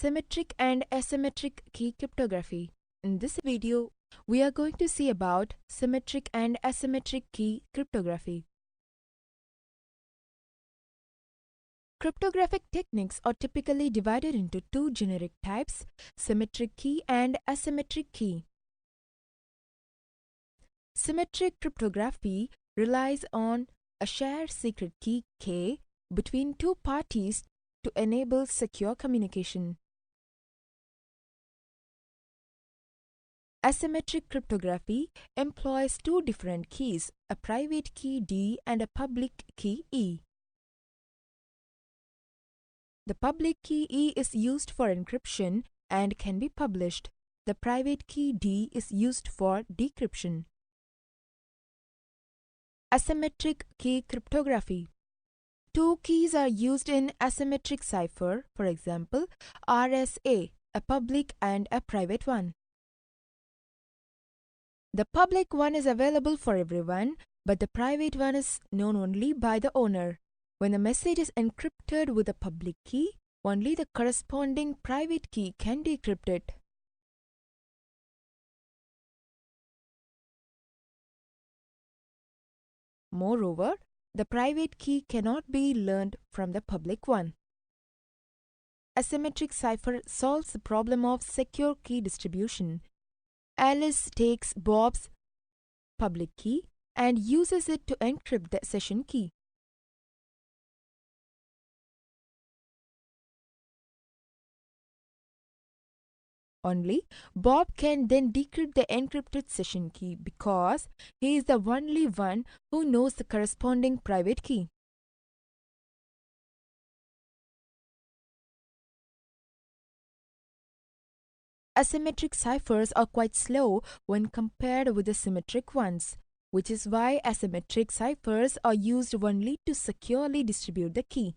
Symmetric and asymmetric key cryptography. In this video, we are going to see about symmetric and asymmetric key cryptography. Cryptographic techniques are typically divided into two generic types, symmetric key and asymmetric key. Symmetric cryptography relies on a shared secret key K between two parties to enable secure communication. Asymmetric cryptography employs two different keys, a private key D and a public key E. The public key E is used for encryption and can be published. The private key D is used for decryption. Asymmetric key cryptography. Two keys are used in asymmetric cipher, for example, RSA, a public and a private one. The public one is available for everyone, but the private one is known only by the owner. When the message is encrypted with a public key, only the corresponding private key can decrypt it. Moreover, the private key cannot be learned from the public one. Asymmetric cipher solves the problem of secure key distribution. Alice takes Bob's public key and uses it to encrypt the session key. Only Bob can then decrypt the encrypted session key because he is the only one who knows the corresponding private key. Asymmetric ciphers are quite slow when compared with the symmetric ones, which is why asymmetric ciphers are used only to securely distribute the key.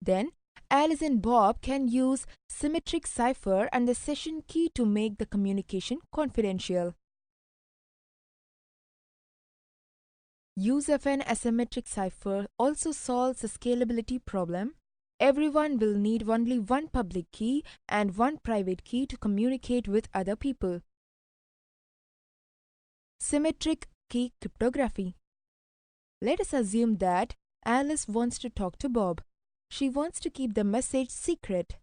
Then, Alice and Bob can use symmetric cipher and the session key to make the communication confidential. Use of an asymmetric cipher also solves the scalability problem. Everyone will need only one public key and one private key to communicate with other people. Symmetric key cryptography. Let us assume that Alice wants to talk to Bob. She wants to keep the message secret.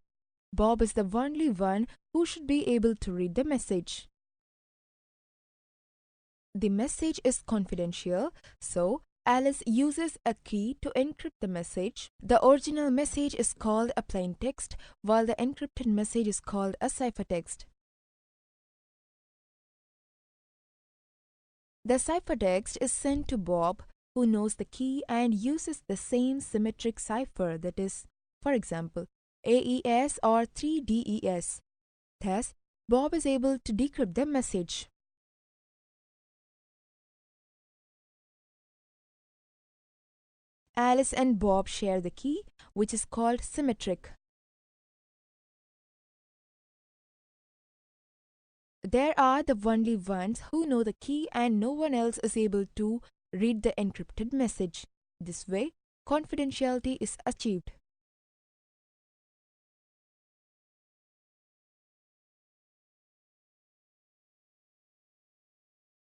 Bob is the only one who should be able to read the message. The message is confidential, so Alice uses a key to encrypt the message. The original message is called a plain text, while the encrypted message is called a ciphertext. The ciphertext is sent to Bob, who knows the key and uses the same symmetric cipher, that is, for example, AES or 3DES. Thus, Bob is able to decrypt the message. Alice and Bob share the key, which is called symmetric. There are the only ones who know the key and no one else is able to read the encrypted message. This way, confidentiality is achieved.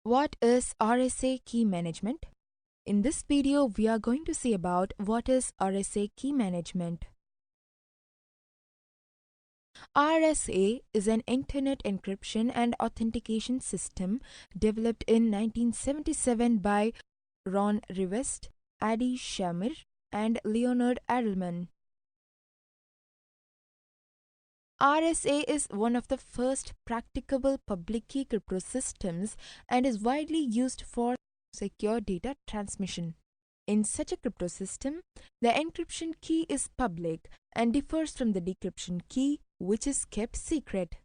What is RSA key management? In this video, we are going to see about what is RSA key management. RSA is an Internet encryption and authentication system developed in 1977 by Ron Rivest, Adi Shamir, and Leonard Edelman. RSA is one of the first practicable public key crypto systems and is widely used for secure data transmission. In such a crypto system, the encryption key is public and differs from the decryption key, which is kept secret.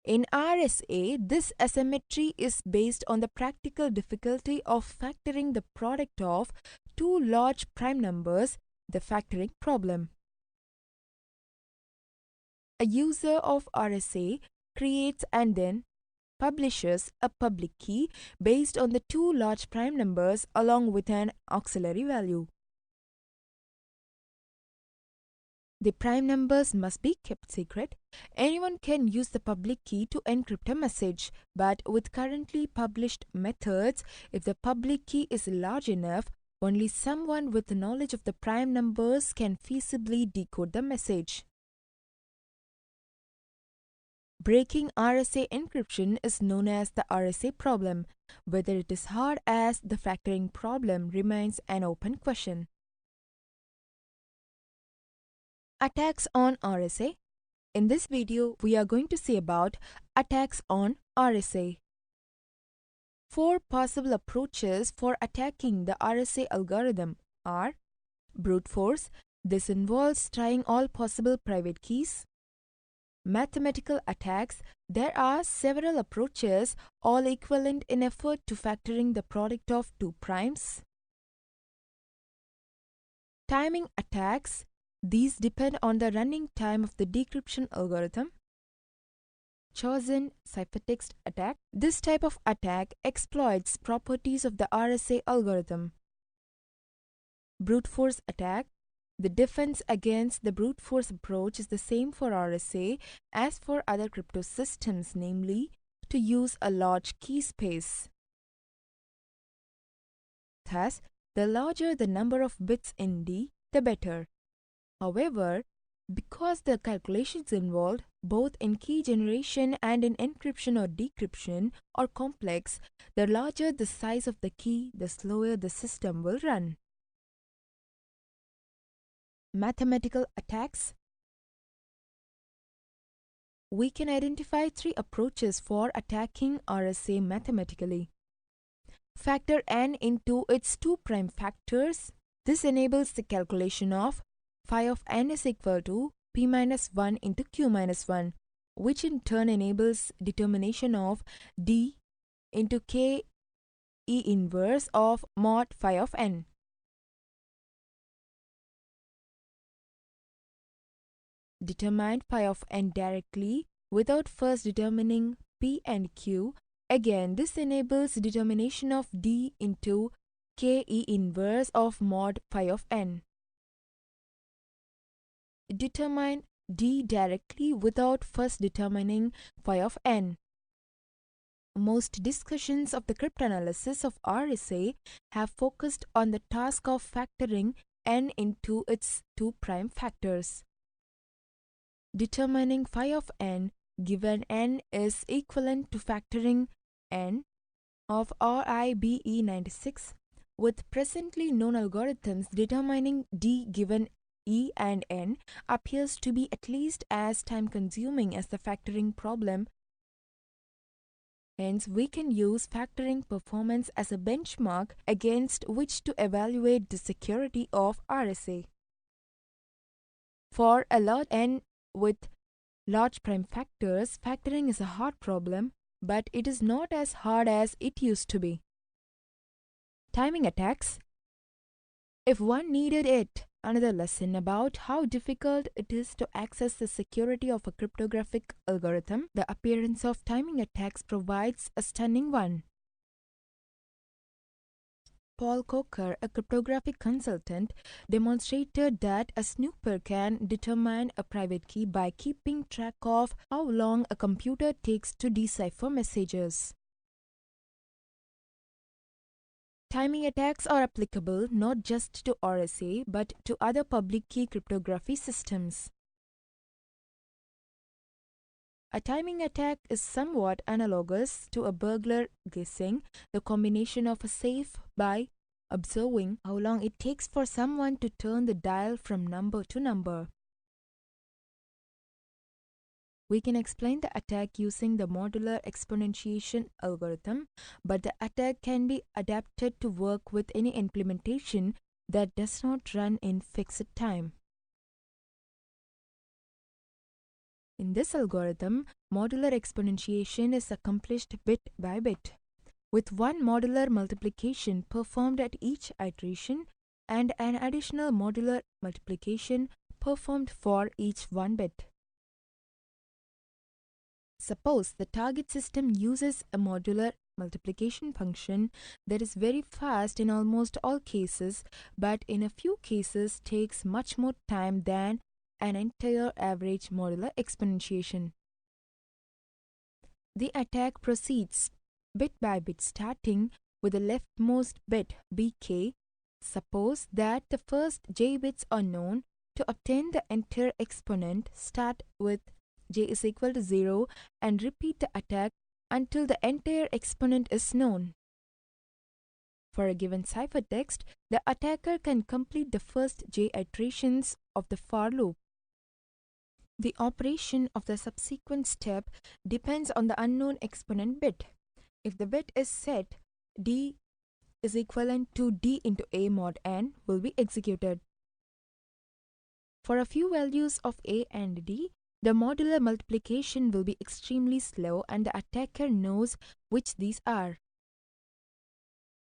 In RSA, this asymmetry is based on the practical difficulty of factoring the product of two large prime numbers, the factoring problem. A user of RSA creates and then publishes a public key based on the two large prime numbers along with an auxiliary value. The prime numbers must be kept secret. Anyone can use the public key to encrypt a message, but with currently published methods, if the public key is large enough, only someone with knowledge of the prime numbers can feasibly decode the message. Breaking RSA encryption is known as the RSA problem. Whether it is hard as the factoring problem remains an open question. Attacks on RSA. In this video, we are going to see about attacks on RSA. 4 possible approaches for attacking the RSA algorithm are brute force. This involves trying all possible private keys. Mathematical attacks. There are several approaches, all equivalent in effort to factoring the product of two primes. Timing attacks. These depend on the running time of the decryption algorithm. Chosen ciphertext attack. This type of attack exploits properties of the RSA algorithm. Brute force attack. The defense against the brute force approach is the same for RSA as for other crypto systems, namely, to use a large key space. Thus, the larger the number of bits in D, the better. However, because the calculations involved, both in key generation and in encryption or decryption, are complex, the larger the size of the key, the slower the system will run. Mathematical attacks. We can identify 3 approaches for attacking RSA mathematically. Factor n into its 2 prime factors. This enables the calculation of phi of n is equal to p minus 1 into q minus 1, which in turn enables determination of d into k e inverse of mod phi of n. Determine phi of n directly without first determining p and q. Again, this enables determination of d into k e inverse of mod phi of n. Determine d directly without first determining phi of n. Most discussions of the cryptanalysis of RSA have focused on the task of factoring n into its 2 prime factors. Determining phi of n given n is equivalent to factoring n of RIBE96. With presently known algorithms, determining d given e and n appears to be at least as time-consuming as the factoring problem. Hence, we can use factoring performance as a benchmark against which to evaluate the security of RSA. For a large n with large prime factors, factoring is a hard problem, but it is not as hard as it used to be. Timing attacks. If one needed it, another lesson about how difficult it is to access the security of a cryptographic algorithm, the appearance of timing attacks provides a stunning one. Paul Coker, a cryptographic consultant, demonstrated that a snooper can determine a private key by keeping track of how long a computer takes to decipher messages. Timing attacks are applicable not just to RSA but to other public key cryptography systems. A timing attack is somewhat analogous to a burglar guessing the combination of a safe by observing how long it takes for someone to turn the dial from number to number. We can explain the attack using the modular exponentiation algorithm, but the attack can be adapted to work with any implementation that does not run in fixed time. In this algorithm, modular exponentiation is accomplished bit by bit, with one modular multiplication performed at each iteration and an additional modular multiplication performed for each one bit. Suppose the target system uses a modular multiplication function that is very fast in almost all cases, but in a few cases takes much more time than an entire average modular exponentiation. The attack proceeds bit by bit, starting with the leftmost bit bk. Suppose that the first j bits are known. To obtain the entire exponent, start with j is equal to 0 and repeat the attack until the entire exponent is known. For a given ciphertext, the attacker can complete the first j iterations of the for loop. The operation of the subsequent step depends on the unknown exponent bit. If the bit is set, d is equivalent to d into a mod n will be executed. For a few values of a and d, the modular multiplication will be extremely slow and the attacker knows which these are.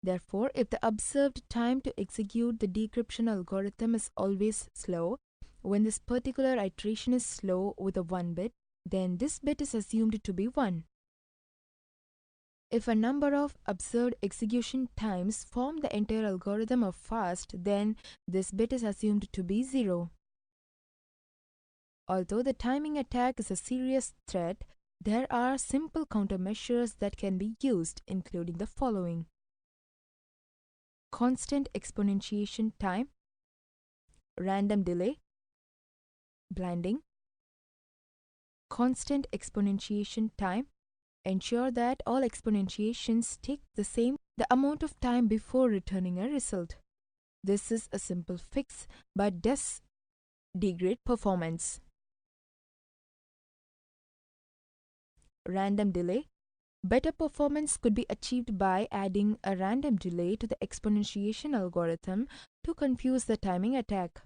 Therefore, if the observed time to execute the decryption algorithm is always slow, when this particular iteration is slow with a 1 bit, then this bit is assumed to be 1. If a number of observed execution times form the entire algorithm of fast, then this bit is assumed to be 0. Although the timing attack is a serious threat, there are simple countermeasures that can be used, including the following: constant exponentiation time, random delay, blinding. Constant exponentiation time. Ensure that all exponentiations take the amount of time before returning a result. This is a simple fix but does degrade performance. Random delay. Better performance could be achieved by adding a random delay to the exponentiation algorithm to confuse the timing attack.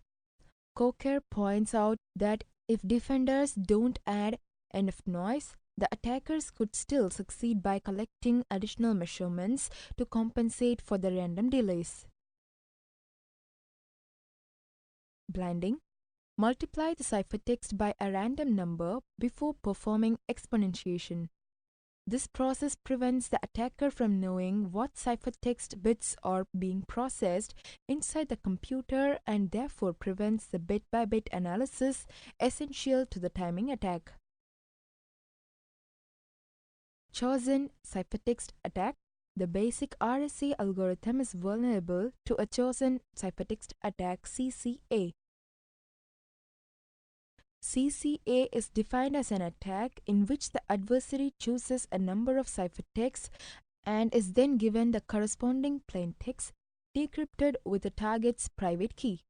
Coker points out that if defenders don't add enough noise, the attackers could still succeed by collecting additional measurements to compensate for the random delays. Blinding. Multiply the ciphertext by a random number before performing exponentiation. This process prevents the attacker from knowing what ciphertext bits are being processed inside the computer and therefore prevents the bit-by-bit analysis essential to the timing attack. Chosen ciphertext attack. The basic RSA algorithm is vulnerable to a chosen ciphertext attack CCA. CCA is defined as an attack in which the adversary chooses a number of ciphertexts and is then given the corresponding plaintext decrypted with the target's private key.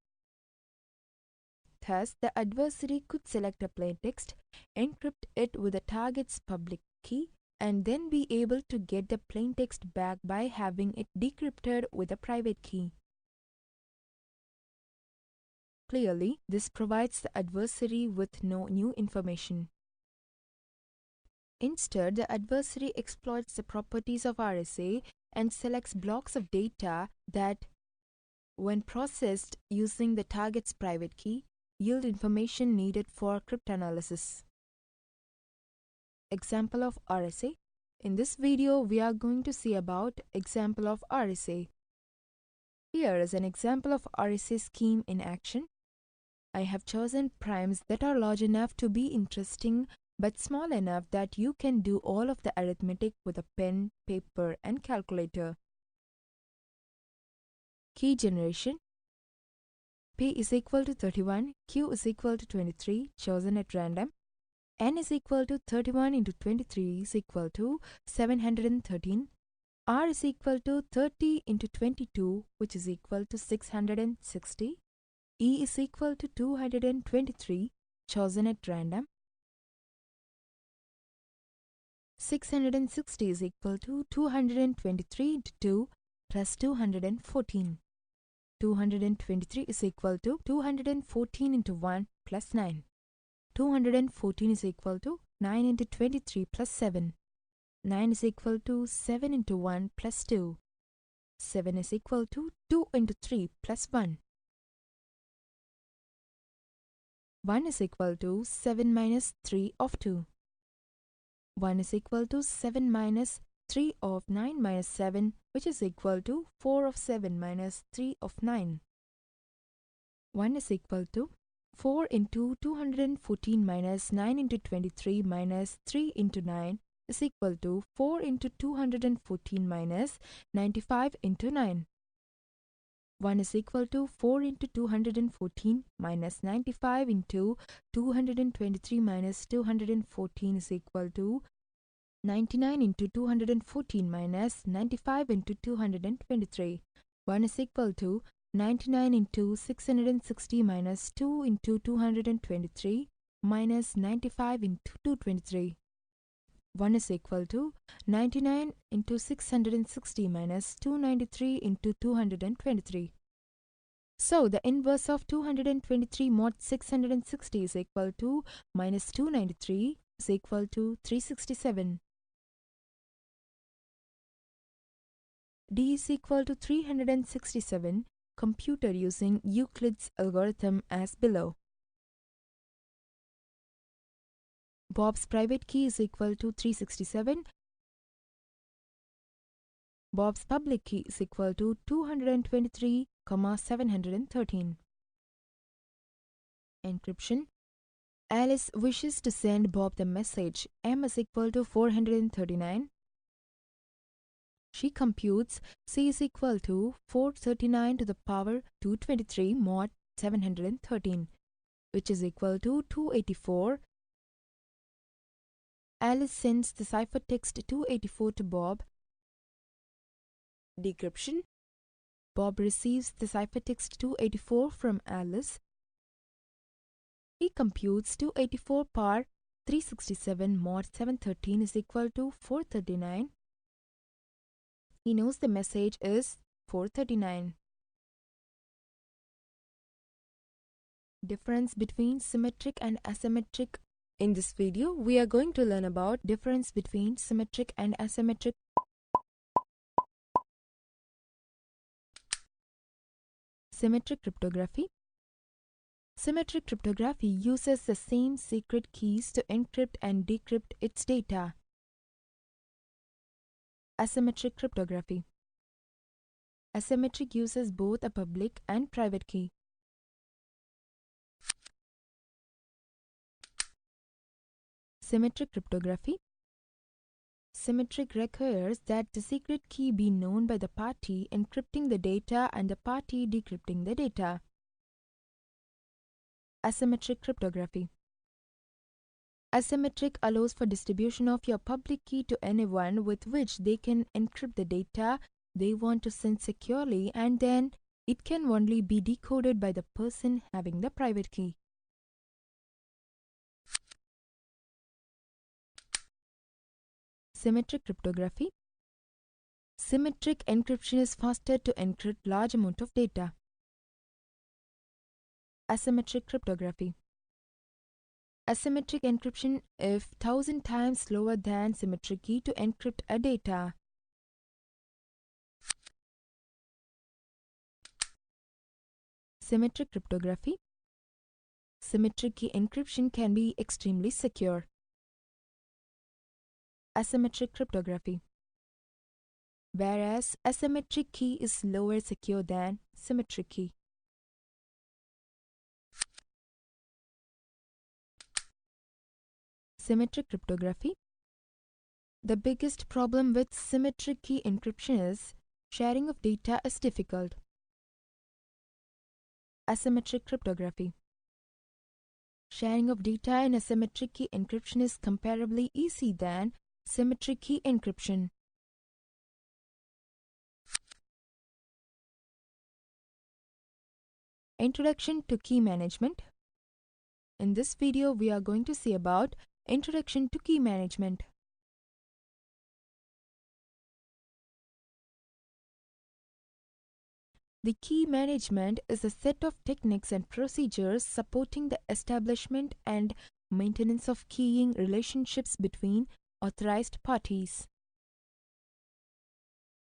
Thus, the adversary could select a plaintext, encrypt it with the target's public key, and then be able to get the plaintext back by having it decrypted with a private key. Clearly, this provides the adversary with no new information. Instead, the adversary exploits the properties of RSA and selects blocks of data that, when processed using the target's private key, yield information needed for cryptanalysis. Example of RSA. In this video, we are going to see about example of RSA. Here is an example of RSA scheme in action. I have chosen primes that are large enough to be interesting but small enough that you can do all of the arithmetic with a pen, paper, and calculator. Key generation. P is equal to 31, Q is equal to 23, chosen at random. N is equal to 31 into 23 is equal to 713. R is equal to 30 into 22, which is equal to 660. E is equal to 223, chosen at random. 660 is equal to 223 into 2 plus 214. 223 is equal to 214 into 1 plus 9. 214 is equal to 9 into 23 plus 7. 9 is equal to 7 into 1 plus 2. 7 is equal to 2 into 3 plus 1. 1 is equal to 7 minus 3 of 2. 1 is equal to 7 minus 3 of 9 minus 7, which is equal to 4 of 7 minus 3 of 9. 1 is equal to 4 into 214 minus 9 into 23 minus 3 into 9 is equal to 4 into 214 minus 95 into 9. 1 is equal to 4 into 214 minus 95 into 223 minus 214 is equal to 99 into 214 minus 95 into 223. 1 is equal to 99 into 660 minus 2 into 223 minus 95 into 223. 1 is equal to 99 into 660 minus 293 into 223. So, the inverse of 223 mod 660 is equal to minus 293 is equal to 367. D is equal to 367, computed using Euclid's algorithm as below. Bob's private key is equal to 367. Bob's public key is equal to 223, 713. Encryption. Alice wishes to send Bob the message M is equal to 439. She computes C is equal to 439 to the power 223 mod 713, which is equal to 284. Alice sends the ciphertext 284 to Bob. Decryption. Bob receives the ciphertext 284 from Alice. He computes 284 par 367 mod 713 is equal to 439. He knows the message is 439. Difference between symmetric and asymmetric. In this video, we are going to learn about difference between symmetric and asymmetric. Symmetric cryptography. Symmetric cryptography uses the same secret keys to encrypt and decrypt its data. Asymmetric cryptography. Asymmetric uses both a public and private key. Symmetric cryptography. Symmetric requires that the secret key be known by the party encrypting the data and the party decrypting the data. Asymmetric cryptography. Asymmetric allows for distribution of your public key to anyone with which they can encrypt the data they want to send securely, and then it can only be decoded by the person having the private key. Symmetric cryptography. Symmetric encryption is faster to encrypt large amount of data. Asymmetric cryptography. Asymmetric encryption is 1000 times slower than symmetric key to encrypt a data. Symmetric cryptography. Symmetric key encryption can be extremely secure. Asymmetric cryptography. Whereas asymmetric key is lower secure than symmetric key. Symmetric cryptography. The biggest problem with symmetric key encryption is sharing of data is difficult. Asymmetric cryptography. Sharing of data in asymmetric key encryption is comparably easy than symmetric key encryption. Introduction to key management. In this video, we are going to see about Introduction to key management. The key management is a set of techniques and procedures supporting the establishment and maintenance of keying relationships between authorized parties.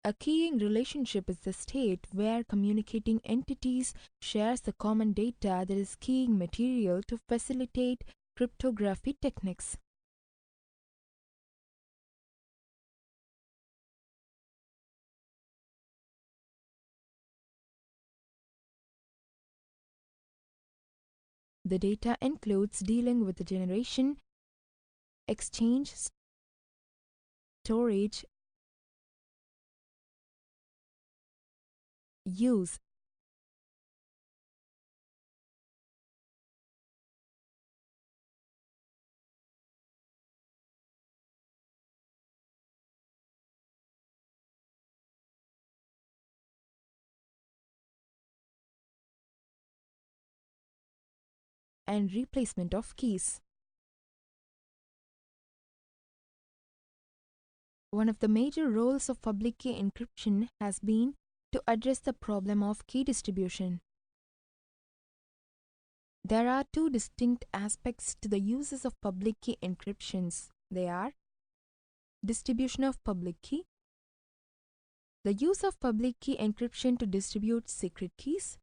A keying relationship is the state where communicating entities shares the common data that is keying material to facilitate cryptography techniques. The data includes dealing with the generation, exchange, storage, use, and replacement of keys. One of the major roles of public key encryption has been to address the problem of key distribution. There are two distinct aspects to the uses of public key encryptions. They are distribution of public key, the use of public key encryption to distribute secret keys,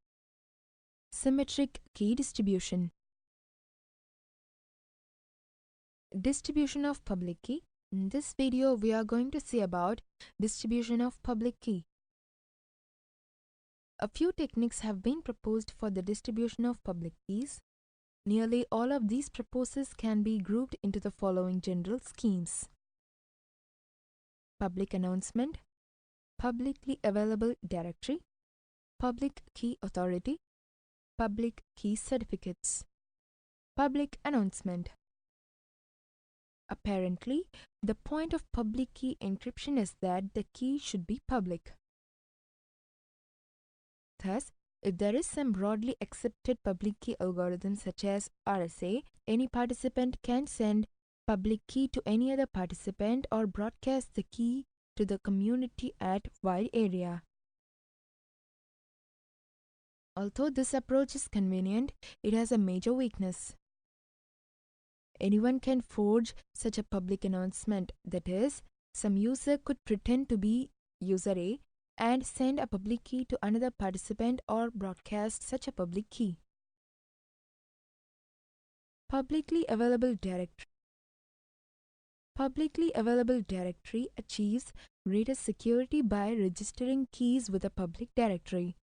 symmetric key distribution. Distribution of public key. In this video, we are going to see about distribution of public key. A few techniques have been proposed for the distribution of public keys. Nearly all of these proposals can be grouped into the following general schemes: public announcement, publicly available directory, public key authority, public key certificates. Public announcement. Apparently, the point of public key encryption is that the key should be public. Thus, if there is some broadly accepted public key algorithm such as RSA, any participant can send public key to any other participant or broadcast the key to the community at wide area. Although this approach is convenient, it has a major weakness. Anyone can forge such a public announcement. That is, some user could pretend to be user A and send a public key to another participant or broadcast such a public key. Publicly available directory. Publicly available directory achieves greater security by registering keys with a public directory.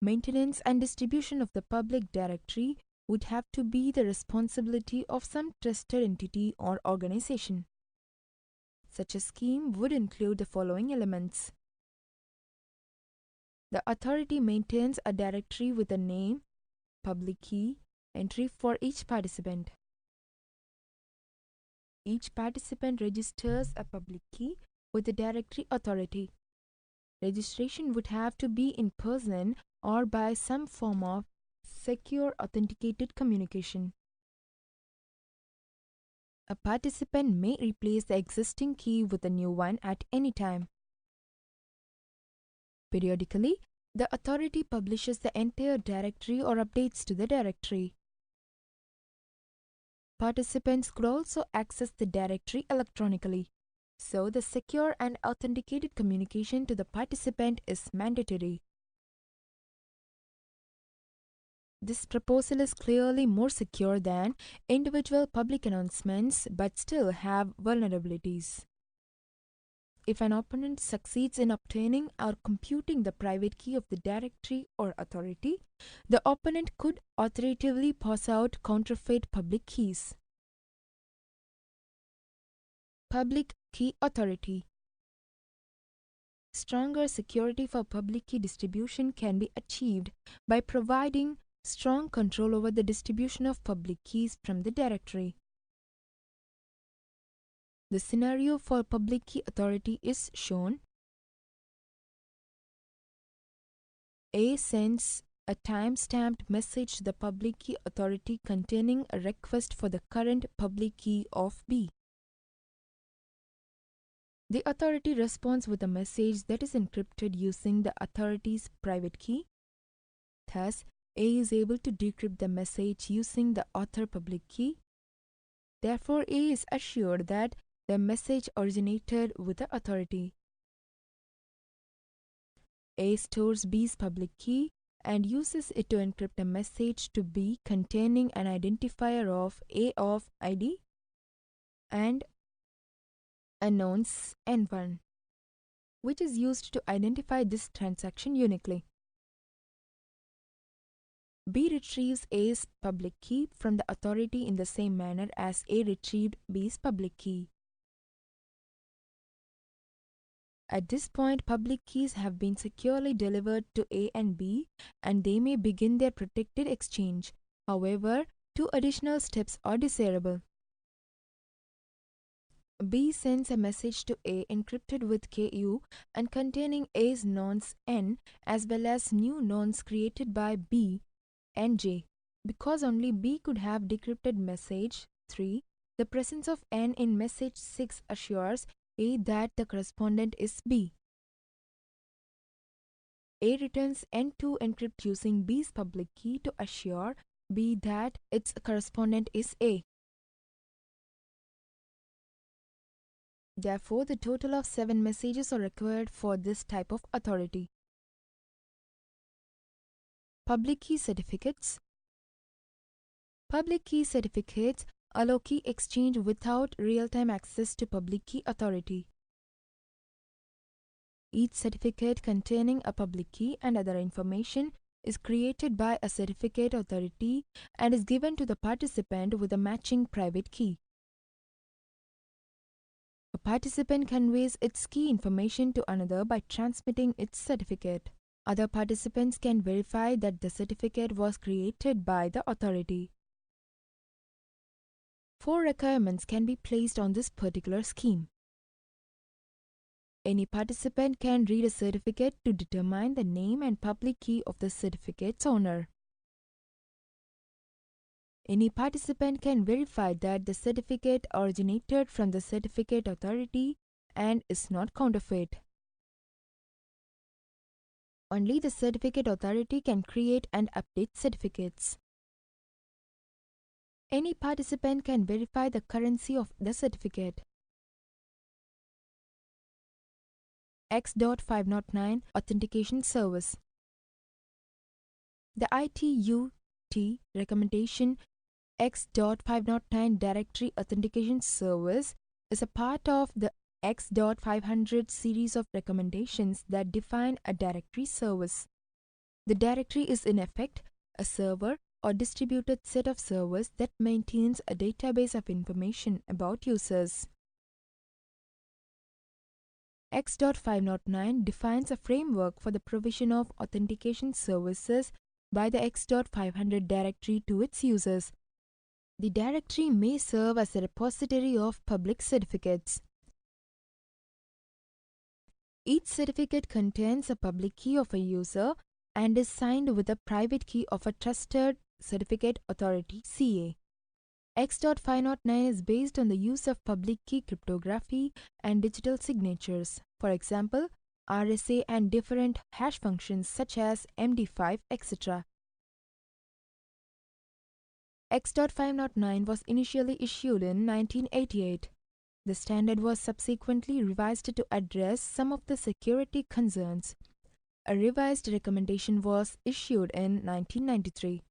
Maintenance and distribution of the public directory would have to be the responsibility of some trusted entity or organization. Such a scheme would include the following elements. The authority maintains a directory with a name, public key, entry for each participant. Each participant registers a public key with the directory authority. Registration would have to be in person or by some form of secure authenticated communication. A participant may replace the existing key with a new one at any time. Periodically, the authority publishes the entire directory or updates to the directory. Participants could also access the directory electronically, so the secure and authenticated communication to the participant is mandatory. This proposal is clearly more secure than individual public announcements but still have vulnerabilities. If an opponent succeeds in obtaining or computing the private key of the directory or authority, the opponent could authoritatively pass out counterfeit public keys. Public key authority. Stronger security for public key distribution can be achieved by providing strong control over the distribution of public keys from the directory. The scenario for public key authority is shown. A sends a time-stamped message to the public key authority containing a request for the current public key of B. The authority responds with a message that is encrypted using the authority's private key. Thus, A is able to decrypt the message using the author public key. Therefore, A is assured that the message originated with the authority. A stores B's public key and uses it to encrypt a message to B containing an identifier of A of ID and unknowns N1, which is used to identify this transaction uniquely. B retrieves A's public key from the authority in the same manner as A retrieved B's public key. At this point, public keys have been securely delivered to A and B, and they may begin their protected exchange. However, two additional steps are desirable. B sends a message to A encrypted with KU and containing A's nonce N as well as new nonce created by B and J. Because only B could have decrypted message 3, the presence of N in message 6 assures A that the correspondent is B. A returns N to encrypt using B's public key to assure B that its correspondent is A. Therefore, the total of 7 messages are required for this type of authority. Public key certificates. Public key certificates allow key exchange without real-time access to public key authority. Each certificate containing a public key and other information is created by a certificate authority and is given to the participant with a matching private key. A participant conveys its key information to another by transmitting its certificate. Other participants can verify that the certificate was created by the authority. 4 requirements can be placed on this particular scheme. Any participant can read a certificate to determine the name and public key of the certificate's owner. Any participant can verify that the certificate originated from the certificate authority and is not counterfeit. Only the certificate authority can create and update certificates. Any participant can verify the currency of the certificate. X.509 Authentication Service. The ITUT recommendation X.509 Directory Authentication Service is a part of the X.500 series of recommendations that define a directory service. The directory is in effect a server or distributed set of servers that maintains a database of information about users. X.509 defines a framework for the provision of authentication services by the X.500 directory to its users. The directory may serve as a repository of public certificates. Each certificate contains a public key of a user and is signed with a private key of a trusted certificate authority (CA). X.509 is based on the use of public key cryptography and digital signatures, for example, RSA and different hash functions such as MD5, etc. X.509 was initially issued in 1988. The standard was subsequently revised to address some of the security concerns. A revised recommendation was issued in 1993.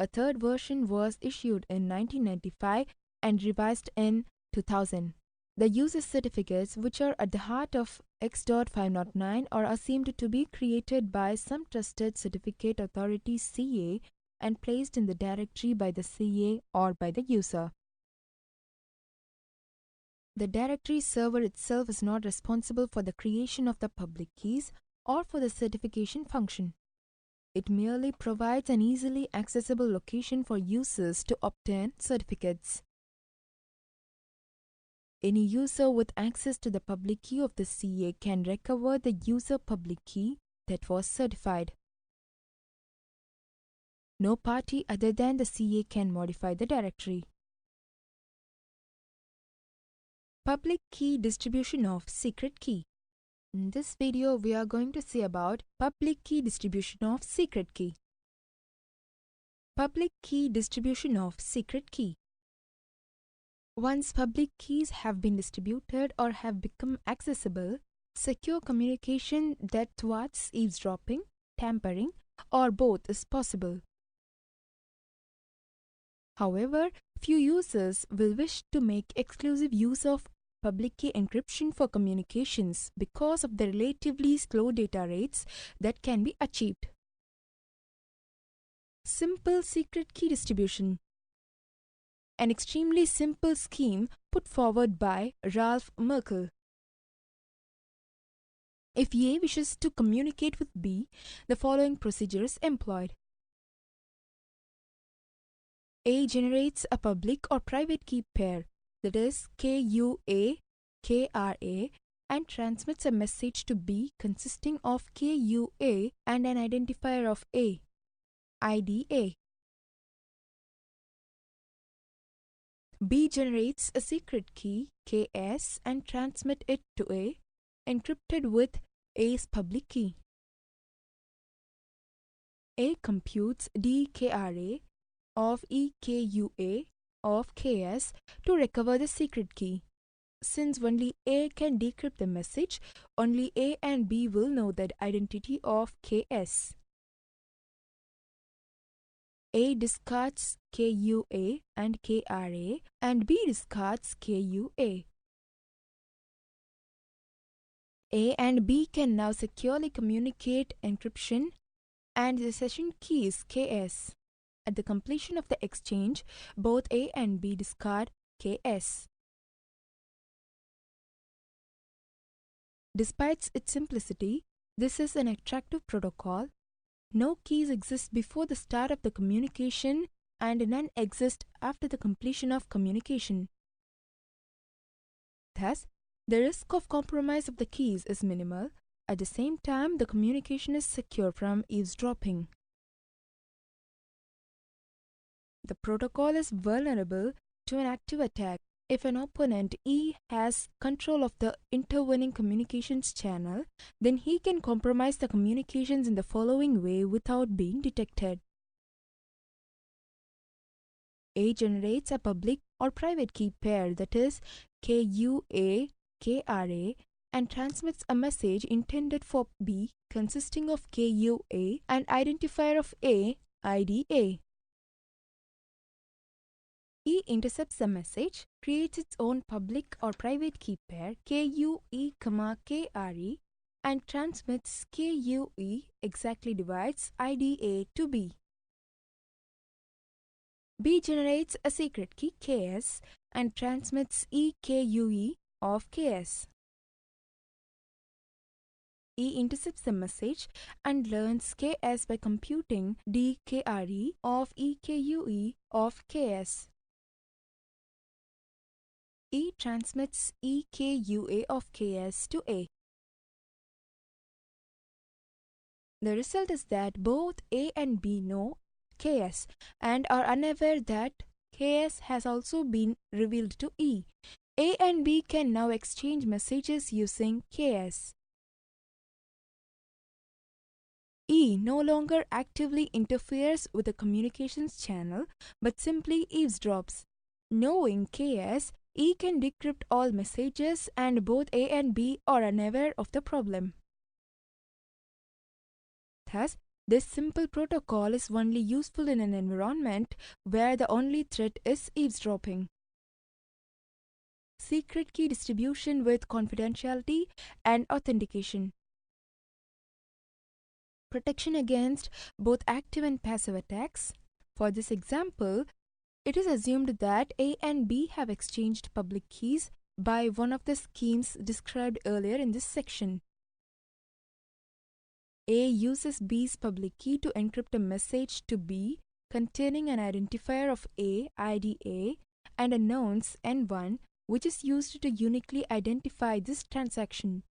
A third version was issued in 1995 and revised in 2000. The user certificates, which are at the heart of X.509, are assumed to be created by some trusted certificate authority (CA) and placed in the directory by the CA or by the user. The directory server itself is not responsible for the creation of the public keys or for the certification function. It merely provides an easily accessible location for users to obtain certificates. Any user with access to the public key of the CA can recover the user public key that was certified. No party other than the CA can modify the directory. Public key distribution of secret key. In this video, we are going to see about public key distribution of secret key. Public key distribution of secret key. Once public keys have been distributed or have become accessible, secure communication that thwarts eavesdropping, tampering, or both is possible. However, few users will wish to make exclusive use of public key encryption for communications because of the relatively slow data rates that can be achieved. Simple secret key distribution. An extremely simple scheme put forward by Ralph Merkle. If A wishes to communicate with B, the following procedure is employed. A generates a public or private key pair, that is KUA, KRA, and transmits a message to B consisting of KUA and an identifier of A, IDA. B generates a secret key, KS, and transmits it to A, encrypted with A's public key. A computes DKRA of EKUA of KS to recover the secret key. Since only A can decrypt the message, only A and B will know the identity of KS. A discards KUA and KRA and B discards KUA. A and B can now securely communicate encryption and the session key is KS. At the completion of the exchange, both A and B discard KS. Despite its simplicity, this is an attractive protocol. No keys exist before the start of the communication and none exist after the completion of communication. Thus, the risk of compromise of the keys is minimal. At the same time, the communication is secure from eavesdropping. The protocol is vulnerable to an active attack. If an opponent E has control of the intervening communications channel, then he can compromise the communications in the following way without being detected. A generates a public or private key pair, that is KUA, KRA, and transmits a message intended for B consisting of KUA and identifier of A, IDA. E intercepts the message, creates its own public or private key pair KUE, KRE, and transmits KUE exactly divides IDA to B. B generates a secret key KS and transmits EKUE of KS. E intercepts the message and learns KS by computing DKRE of EKUE of KS. E transmits EKUA of KS to A. The result is that both A and B know KS and are unaware that KS has also been revealed to E. A and B can now exchange messages using KS. E no longer actively interferes with the communications channel but simply eavesdrops. Knowing KS, E can decrypt all messages and both A and B are unaware of the problem. Thus, this simple protocol is only useful in an environment where the only threat is eavesdropping. Secret key distribution with confidentiality and authentication. Protection against both active and passive attacks. For this example, it is assumed that A and B have exchanged public keys by one of the schemes described earlier in this section. A uses B's public key to encrypt a message to B containing an identifier of A, IDA, and a nonce N1, which is used to uniquely identify this transaction.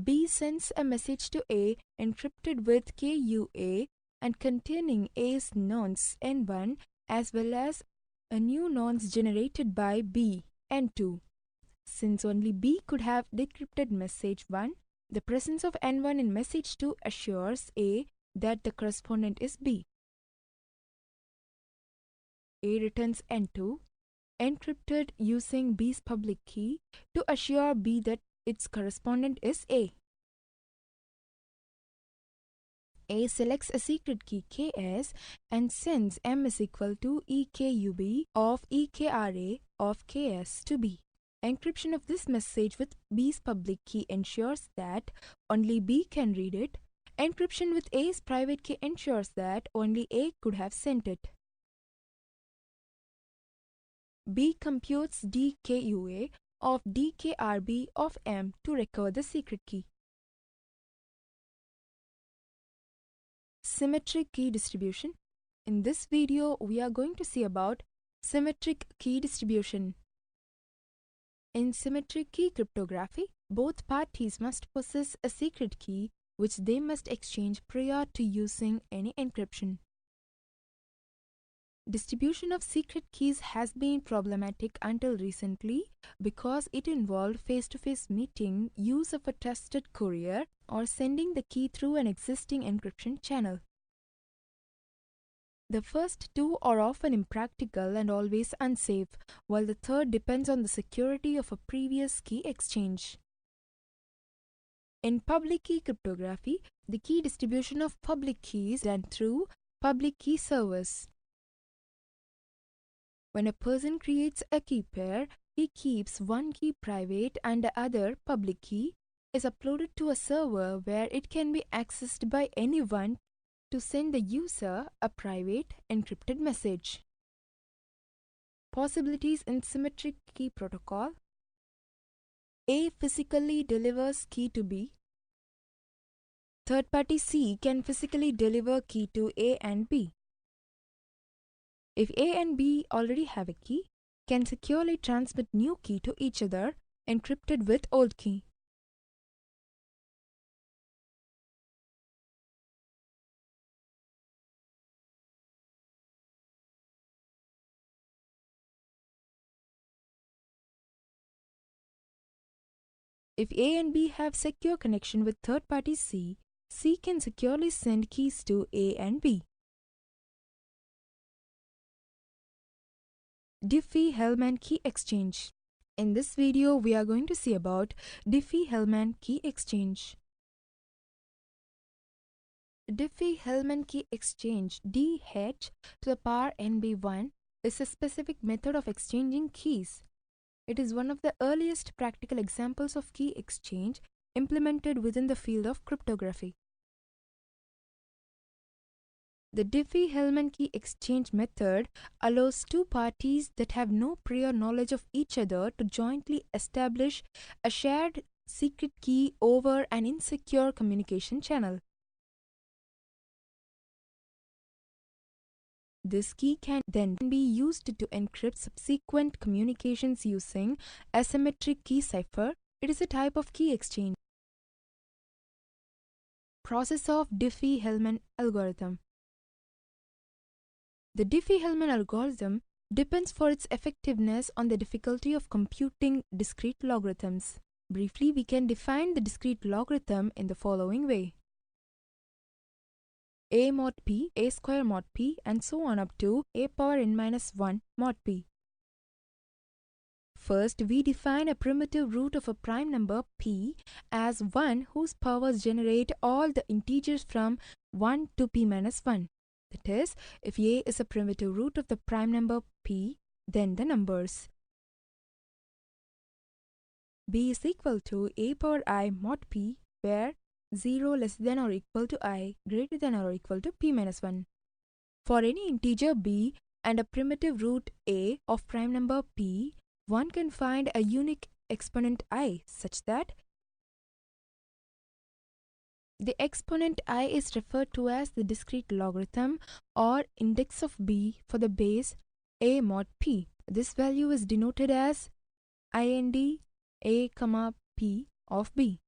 B sends a message to A encrypted with KUA and containing A's nonce N1 as well as a new nonce generated by B, N2. Since only B could have decrypted message 1, the presence of N1 in message 2 assures A that the correspondent is B. A returns N2, encrypted using B's public key to assure B that its correspondent is A. A selects a secret key KS and sends M is equal to EKUB of EKRA of KS to B. Encryption of this message with B's public key ensures that only B can read it Encryption with A's private key ensures that only A could have sent it. B computes DKUA of DKRB of M to recover the secret key. Symmetric key distribution. In this video, we are going to see about symmetric key distribution. In symmetric key cryptography, both parties must possess a secret key which they must exchange prior to using any encryption. Distribution of secret keys has been problematic until recently because it involved face-to-face meeting, use of a trusted courier, or sending the key through an existing encryption channel. The first two are often impractical and always unsafe, while the third depends on the security of a previous key exchange. In public key cryptography, the key distribution of public keys is done through public key servers. When a person creates a key pair, he keeps one key private and the other public key is uploaded to a server where it can be accessed by anyone to send the user a private encrypted message. Possibilities in symmetric key protocol. A physically delivers key to B. Third party C can physically deliver key to A and B. If A and B already have a key, can securely transmit new key to each other, encrypted with old key. If A and B have secure connection with third party C, C can securely send keys to A and B. Diffie-Hellman key exchange. In this video, we are going to see about Diffie-Hellman key exchange. Diffie-Hellman key exchange DH to the power NB1 is a specific method of exchanging keys. It is one of the earliest practical examples of key exchange implemented within the field of cryptography. The Diffie-Hellman key exchange method allows two parties that have no prior knowledge of each other to jointly establish a shared secret key over an insecure communication channel. This key can then be used to encrypt subsequent communications using asymmetric key cipher. It is a type of key exchange. Process of Diffie-Hellman algorithm. The Diffie-Hellman algorithm depends for its effectiveness on the difficulty of computing discrete logarithms. Briefly, we can define the discrete logarithm in the following way. A mod p, a square mod p, and so on up to a power n minus 1 mod p. First, we define a primitive root of a prime number p as one whose powers generate all the integers from 1 to p minus 1. That is, if a is a primitive root of the prime number p, then the numbers b is equal to a power I mod p, where 0 less than or equal to I greater than or equal to p minus 1. For any integer b and a primitive root a of prime number p, one can find a unique exponent I such that the exponent I is referred to as the discrete logarithm or index of b for the base a mod p. This value is denoted as ind a, p of b.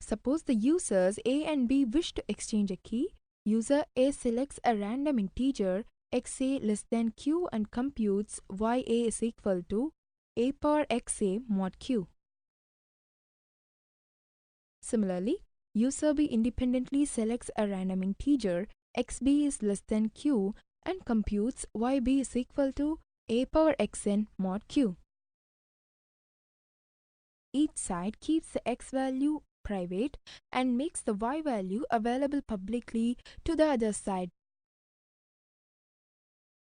Suppose the users A and B wish to exchange a key. User A selects a random integer xa less than q and computes ya is equal to a power xa mod q. Similarly, user B independently selects a random integer xb is less than q and computes yb is equal to a power xn mod q. Each side keeps the x value private and makes the y value available publicly to the other side.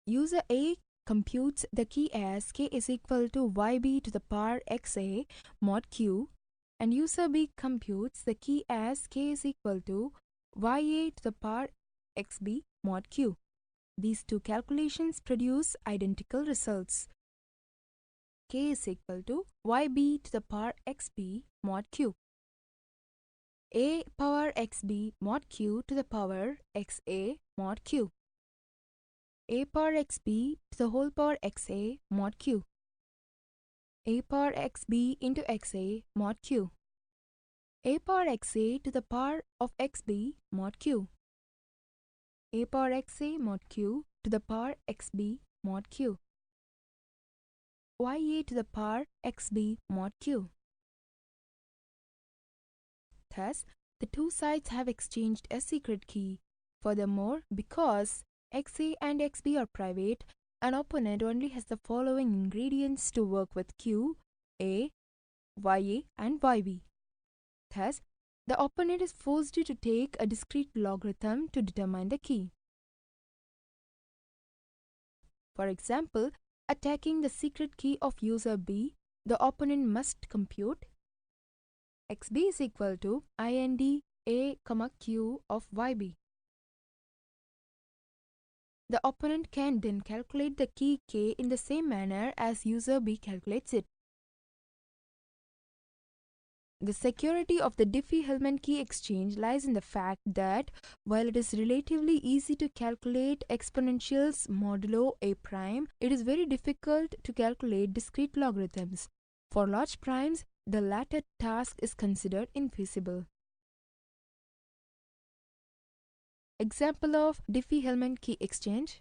User A computes the key as k is equal to yb to the power xa mod q and user B computes the key as k is equal to ya to the power xb mod q. These two calculations produce identical results. K is equal to yb to the power xb mod q. A power xb mod q to the power xa mod q. A power xb to the whole power xa mod q. A power xb into xa mod q. A power xa to the power of xb mod q. A power xa mod q to the power xb mod q. Ya to the power xb mod q. Thus, the two sides have exchanged a secret key. Furthermore, because xa and xb are private, an opponent only has the following ingredients to work with q, a, ya and yb. Thus, the opponent is forced to take a discrete logarithm to determine the key. For example, attacking the secret key of user B, the opponent must compute xb is equal to ind a, q of yb. The opponent can then calculate the key k in the same manner as user B calculates it. The security of the Diffie-Hellman key exchange lies in the fact that while it is relatively easy to calculate exponentials modulo a prime, it is very difficult to calculate discrete logarithms. For large primes, the latter task is considered infeasible. Example of Diffie-Hellman key exchange.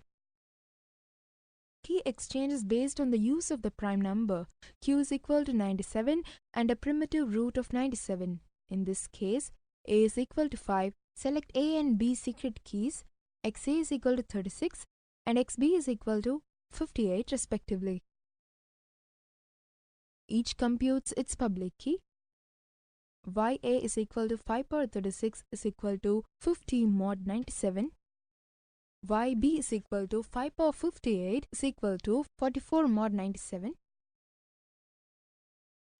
Key exchange is based on the use of the prime number q is equal to 97 and a primitive root of 97. In this case, a is equal to 5. Select a and b secret keys, xa is equal to 36 and xb is equal to 58 respectively. Each computes its public key. Ya is equal to 5 power 36 is equal to 50 mod 97. Yb is equal to 5 power 58 is equal to 44 mod 97.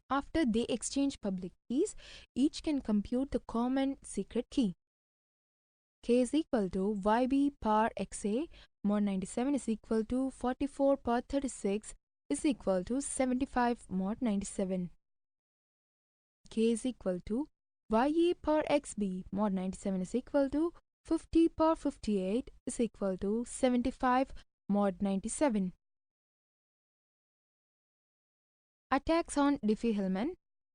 After they exchange public keys, each can compute the common secret key. K is equal to yb power xa mod 97 is equal to 44 power 36 is equal to 75 mod 97. K is equal to ya power xb mod 97 is equal to 50 power 58 is equal to 75 mod 97. Attacks on Diffie-Hellman.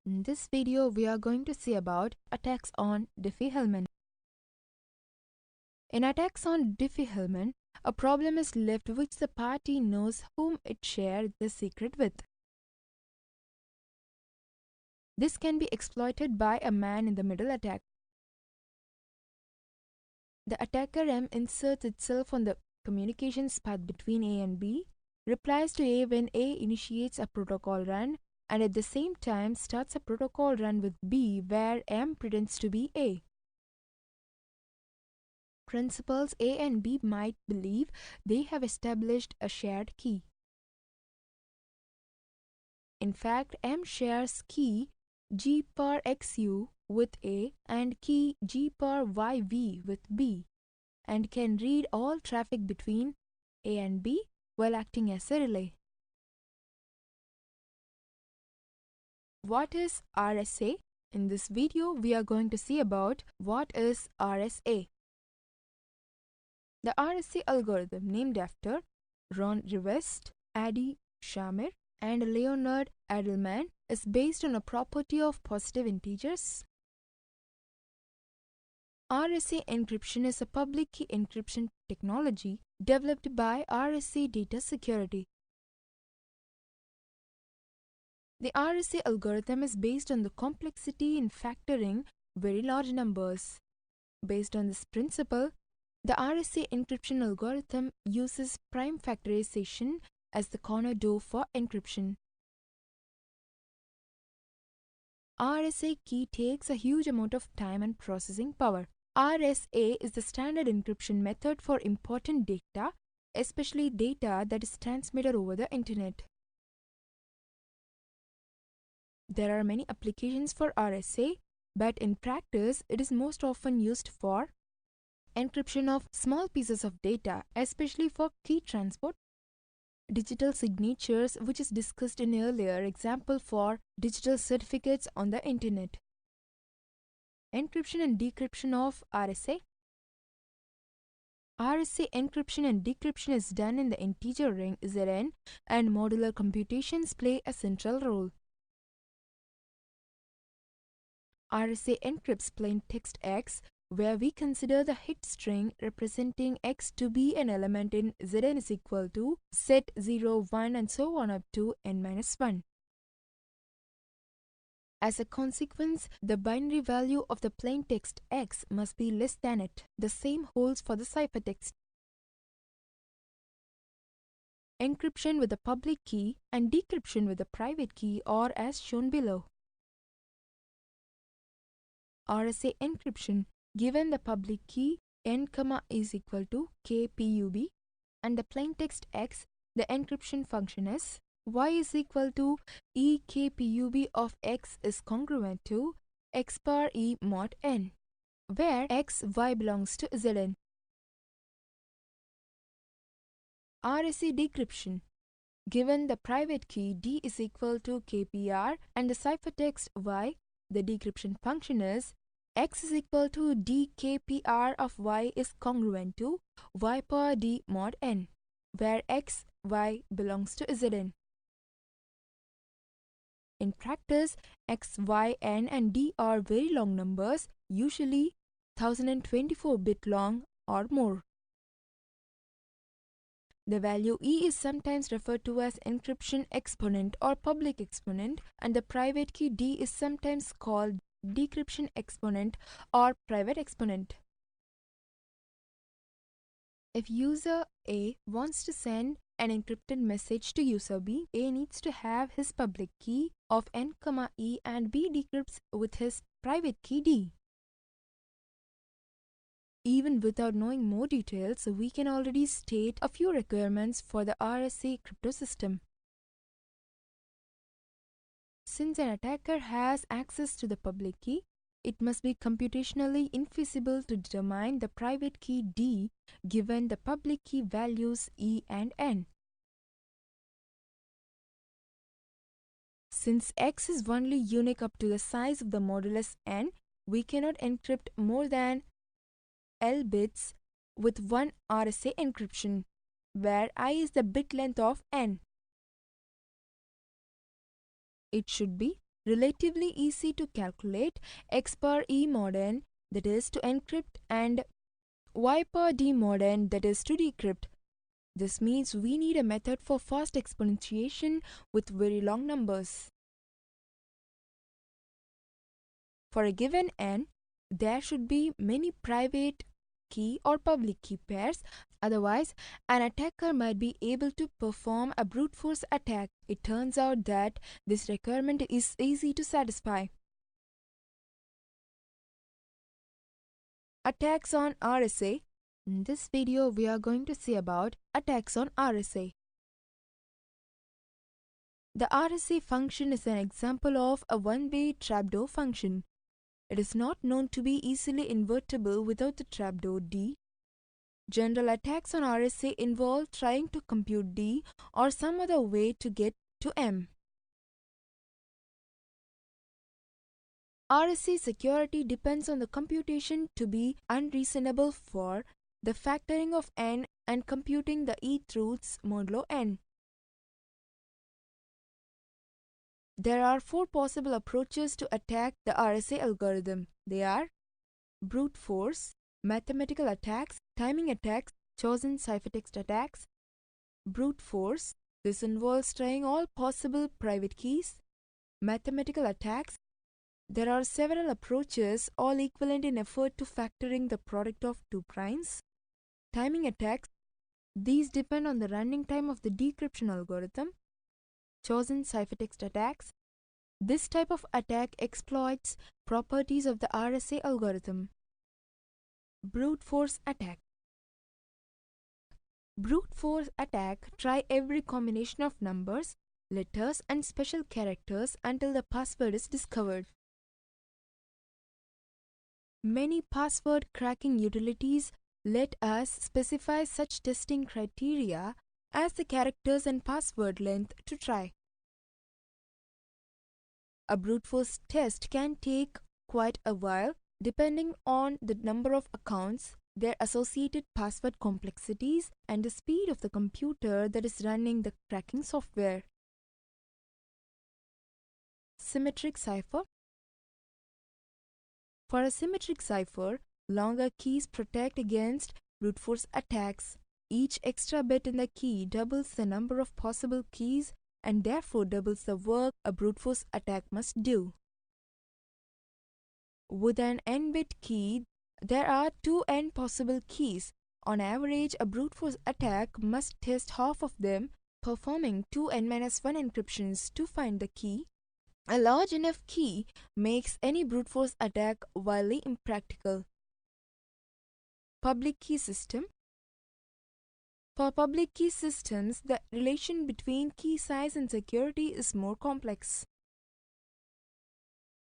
In this video, we are going to see about attacks on Diffie-Hellman. In attacks on Diffie-Hellman, a problem is left which the party knows whom it shared the secret with. This can be exploited by a man-in-the-middle attack. The attacker M inserts itself on the communications path between A and B, replies to A when A initiates a protocol run, and at the same time starts a protocol run with B where M pretends to be A. Principals A and B might believe they have established a shared key. In fact, M shares key G power XU with A and key G power YV with B, and can read all traffic between A and B while acting as a relay. What is RSA? In this video, we are going to see about what is RSA. The RSA algorithm, named after Ron Rivest, Adi Shamir, and Leonard Adleman, is based on a property of positive integers. RSA encryption is a public key encryption technology developed by RSA Data Security. The RSA algorithm is based on the complexity in factoring very large numbers. Based on this principle, the RSA encryption algorithm uses prime factorization as the corner door for encryption. RSA key takes a huge amount of time and processing power. RSA is the standard encryption method for important data, especially data that is transmitted over the internet. There are many applications for RSA, but in practice, it is most often used for encryption of small pieces of data, especially for key transport, digital signatures, which is discussed in earlier example for digital certificates on the internet. Encryption and decryption of RSA. RSA encryption and decryption is done in the integer ring Zn, and modular computations play a central role. RSA encrypts plain text X, where we consider the hit string representing X to be an element in Zn is equal to set 0, 1 and so on up to n-1. As a consequence, the binary value of the plain text X must be less than it. The same holds for the ciphertext. Encryption with the public key and decryption with the private key are as shown below. RSA encryption. Given the public key n, is equal to kpub and the plain text X, the encryption function is y is equal to e kpub of X is congruent to x bar e mod n, where x, y belongs to Zn. RSA decryption. Given the private key d is equal to kpr and the ciphertext y, the decryption function is x is equal to dkpr of y is congruent to y power d mod n, where x, y belongs to Zn. In practice, x, y, n and d are very long numbers, usually 1024-bit long or more. The value e is sometimes referred to as encryption exponent or public exponent, and the private key d is sometimes called decryption exponent or private exponent. If user A wants to send an encrypted message to user B, A needs to have his public key of n, e and B decrypts with his private key d. Even without knowing more details, we can already state a few requirements for the RSA cryptosystem. Since an attacker has access to the public key, it must be computationally infeasible to determine the private key d given the public key values e and n. Since X is only unique up to the size of the modulus n, we cannot encrypt more than L bits with one RSA encryption, where I is the bit length of n. It should be relatively easy to calculate x per e mod n, that is to encrypt, and y per d mod n, that is to decrypt. This means we need a method for fast exponentiation with very long numbers. For a given n, there should be many private key or public key pairs, otherwise an attacker might be able to perform a brute force attack. It turns out that this requirement is easy to satisfy. Attacks on RSA. In this video, we are going to see about attacks on RSA. The RSA function is an example of a one-way trapdoor function. It is not known to be easily invertible without the trapdoor d. General attacks on RSA involve trying to compute d or some other way to get to m. RSA security depends on the computation to be unreasonable for the factoring of n and computing the e-truths modulo n. There are four possible approaches to attack the RSA algorithm. They are brute force, mathematical attacks, timing attacks, chosen ciphertext attacks. Brute force. This involves trying all possible private keys. Mathematical attacks. There are several approaches, all equivalent in effort to factoring the product of two primes. Timing attacks. These depend on the running time of the decryption algorithm. Chosen ciphertext attacks. This type of attack exploits properties of the RSA algorithm. Brute force attack. Brute force attack try every combination of numbers, letters, and special characters until the password is discovered. Many password cracking utilities let us specify such testing criteria as the characters and password length to try. A brute force test can take quite a while depending on the number of accounts, their associated password complexities, and the speed of the computer that is running the cracking software. Symmetric cipher. For a symmetric cipher, longer keys protect against brute force attacks. Each extra bit in the key doubles the number of possible keys and therefore doubles the work a brute force attack must do. With an n-bit key, there are 2 n possible keys. On average, a brute force attack must test half of them, performing 2n-1 encryptions to find the key. A large enough key makes any brute force attack wildly impractical. Public key system. For public key systems, the relation between key size and security is more complex.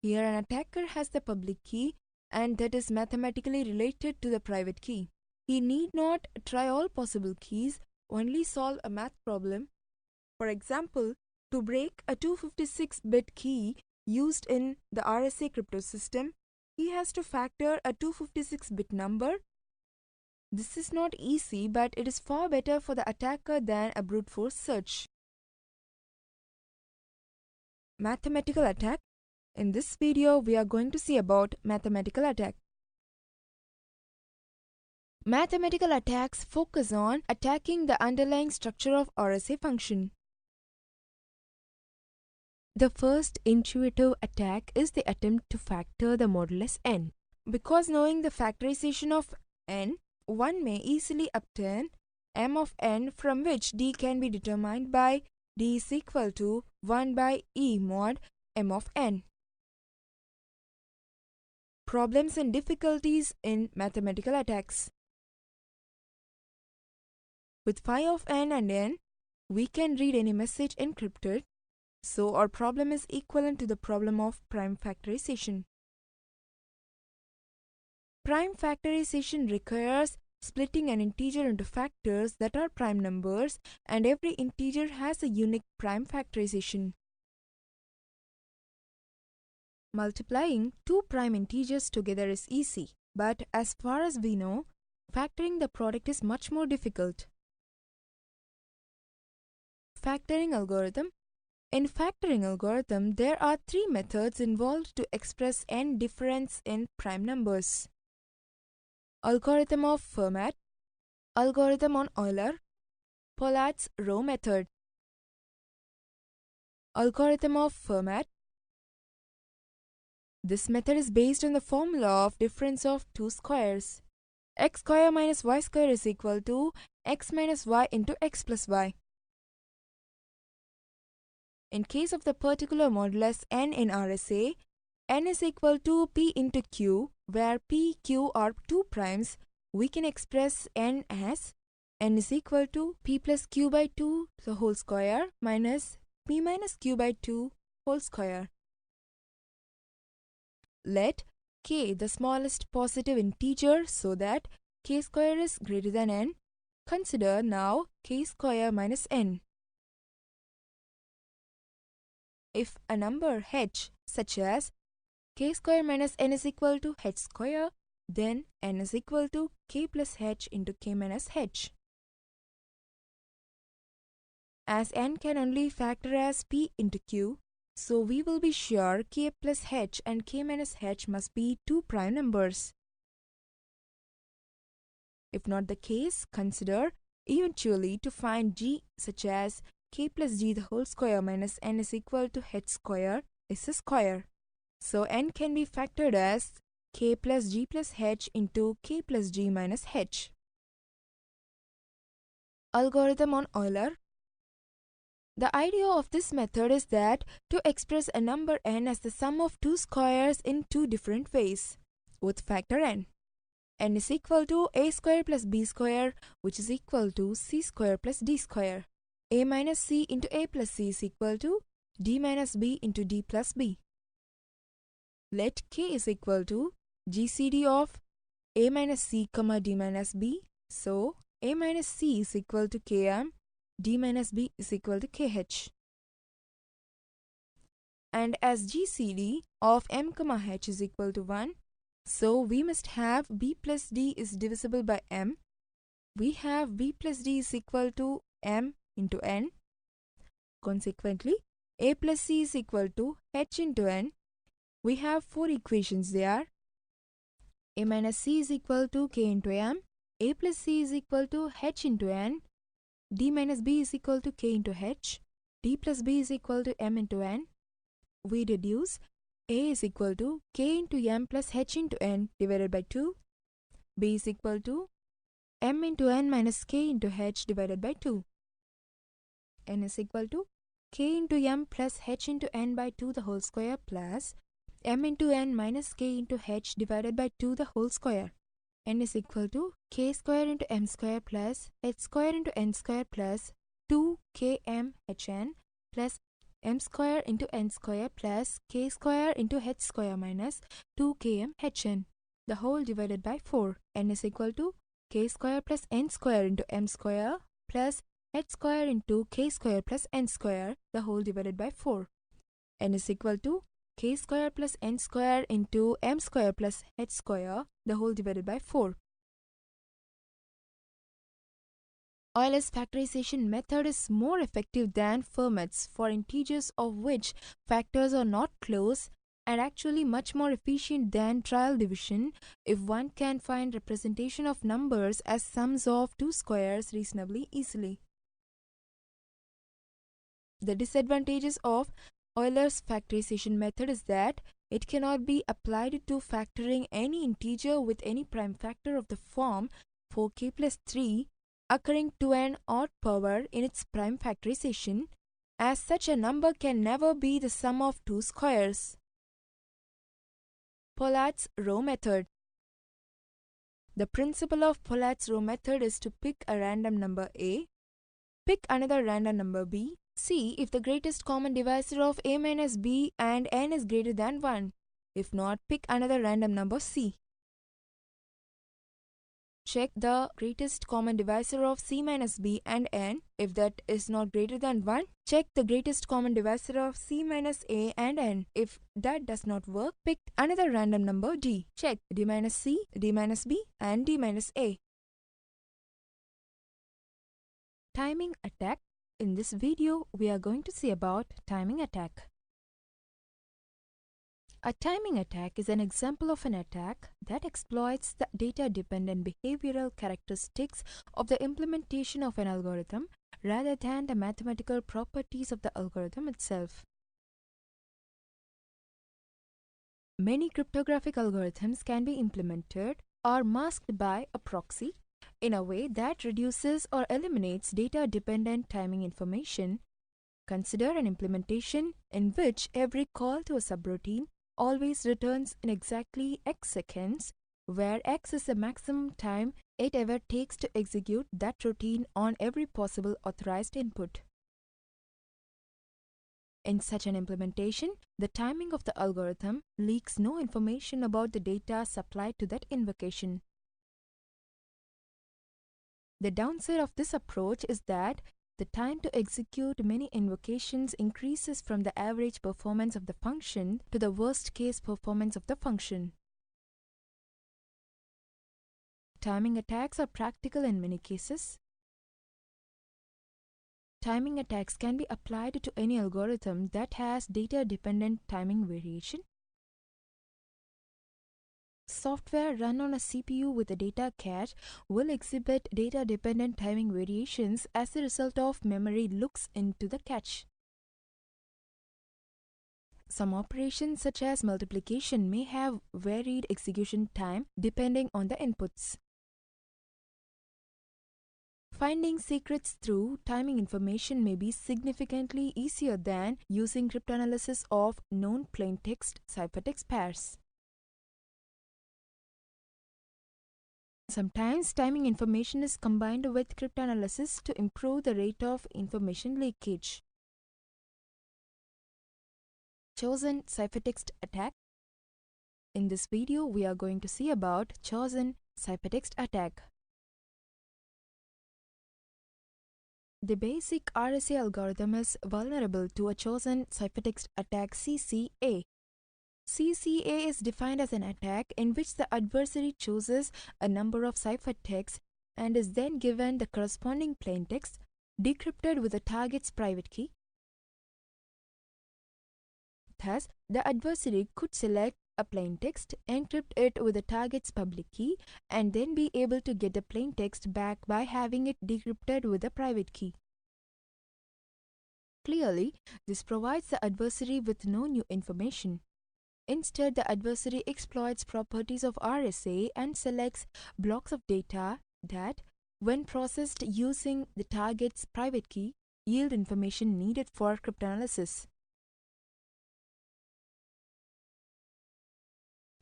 Here an attacker has the public key and that is mathematically related to the private key. He need not try all possible keys, only solve a math problem. For example, to break a 256-bit key used in the RSA crypto system, he has to factor a 256-bit number. This is not easy, but it is far better for the attacker than a brute force search. Mathematical attack. In this video, we are going to see about mathematical attack. Mathematical attacks focus on attacking the underlying structure of RSA function. The first intuitive attack is the attempt to factor the modulus n. Because knowing the factorization of n, one may easily obtain m of n from which d can be determined by d is equal to 1 by e mod m of n. Problems and difficulties in mathematical attacks. With phi of n and n, we can read any message encrypted, so our problem is equivalent to the problem of prime factorization. Prime factorization requires splitting an integer into factors that are prime numbers, and every integer has a unique prime factorization. Multiplying 2 prime integers together is easy, but as far as we know, factoring the product is much more difficult. Factoring algorithm. In factoring algorithm, there are 3 methods involved to express n difference in prime numbers. Algorithm of Fermat, algorithm on Euler, Pollard's row method. Algorithm of Fermat. This method is based on the formula of difference of 2 squares. X square minus y square is equal to x minus y into x plus y. In case of the particular modulus n in RSA, n is equal to p into q, where p, q are 2 primes. We can express n as n is equal to p plus q by 2 the whole square minus p minus q by 2 whole square. Let k the smallest positive integer so that k square is greater than n. Consider now k square minus n. If a number h, such as k square minus n is equal to h square, then n is equal to k plus h into k minus h. As n can only factor as p into q, so we will be sure k plus h and k minus h must be 2 prime numbers. If not the case, consider eventually to find g, such as k plus g the whole square minus n is equal to h square is a square. So n can be factored as k plus g plus h into k plus g minus h. Algorithm on Euler. The idea of this method is that to express a number n as the sum of 2 squares in 2 different ways with factor n. N is equal to a square plus b square, which is equal to c square plus d square. A minus C into A plus C is equal to D minus B into D plus B. Let K is equal to GCD of A minus C comma D minus B. So A minus C is equal to Km, D minus B is equal to KH. And as GCD of M comma H is equal to 1, so we must have B plus D is divisible by M. We have B plus D is equal to M into N. Consequently, A plus C is equal to H into N. We have 4 equations there. A minus C is equal to K into M. A plus C is equal to H into N. D minus B is equal to K into H. D plus B is equal to M into N. We reduce A is equal to K into M plus H into N divided by 2. B is equal to M into N minus K into H divided by 2. N is equal to K into M plus H into N by 2 the whole square plus M into N minus K into H divided by 2 the whole square. N is equal to K square into M square plus H square into N square plus 2KMHN plus M square into N square plus K square into H square minus 2KMHN the whole divided by 4. N is equal to K square plus N square into M square plus H square into K square plus N square the whole divided by 4. N is equal to K square plus N square into M square plus H square the whole divided by 4. Euler's factorization method is more effective than Fermat's for integers of which factors are not close, and actually much more efficient than trial division if one can find representation of numbers as sums of two squares reasonably easily. The disadvantages of Euler's factorization method is that it cannot be applied to factoring any integer with any prime factor of the form 4k plus 3 occurring to an odd power in its prime factorization, as such a number can never be the sum of two squares. Pollard's row method. The principle of Pollard's row method is to pick a random number A, pick another random number B, see if the greatest common divisor of A minus B and N is greater than 1. If not, pick another random number C. Check the greatest common divisor of C minus B and N. If that is not greater than 1, check the greatest common divisor of C minus A and N. If that does not work, pick another random number D. Check D minus C, D minus B and D minus A. Timing attack. In this video, we are going to see about timing attack. A timing attack is an example of an attack that exploits the data-dependent behavioral characteristics of the implementation of an algorithm rather than the mathematical properties of the algorithm itself. Many cryptographic algorithms can be implemented or masked by a proxy in a way that reduces or eliminates data-dependent timing information. Consider an implementation in which every call to a subroutine always returns in exactly x seconds, where x is the maximum time it ever takes to execute that routine on every possible authorized input. In such an implementation, the timing of the algorithm leaks no information about the data supplied to that invocation. The downside of this approach is that the time to execute many invocations increases from the average performance of the function to the worst-case performance of the function. Timing attacks are practical in many cases. Timing attacks can be applied to any algorithm that has data-dependent timing variation. Software run on a CPU with a data cache will exhibit data-dependent timing variations as a result of memory looks into the cache. Some operations such as multiplication may have varied execution time depending on the inputs. Finding secrets through timing information may be significantly easier than using cryptanalysis of known plaintext ciphertext pairs. Sometimes timing information is combined with cryptanalysis to improve the rate of information leakage. Chosen ciphertext attack. In this video, we are going to see about chosen ciphertext attack. The basic RSA algorithm is vulnerable to a chosen ciphertext attack CCA. CCA is defined as an attack in which the adversary chooses a number of ciphertexts and is then given the corresponding plaintext decrypted with the target's private key. Thus, the adversary could select a plaintext, encrypt it with the target's public key, and then be able to get the plaintext back by having it decrypted with a private key. Clearly, this provides the adversary with no new information. Instead, the adversary exploits properties of RSA and selects blocks of data that, when processed using the target's private key, yield information needed for cryptanalysis.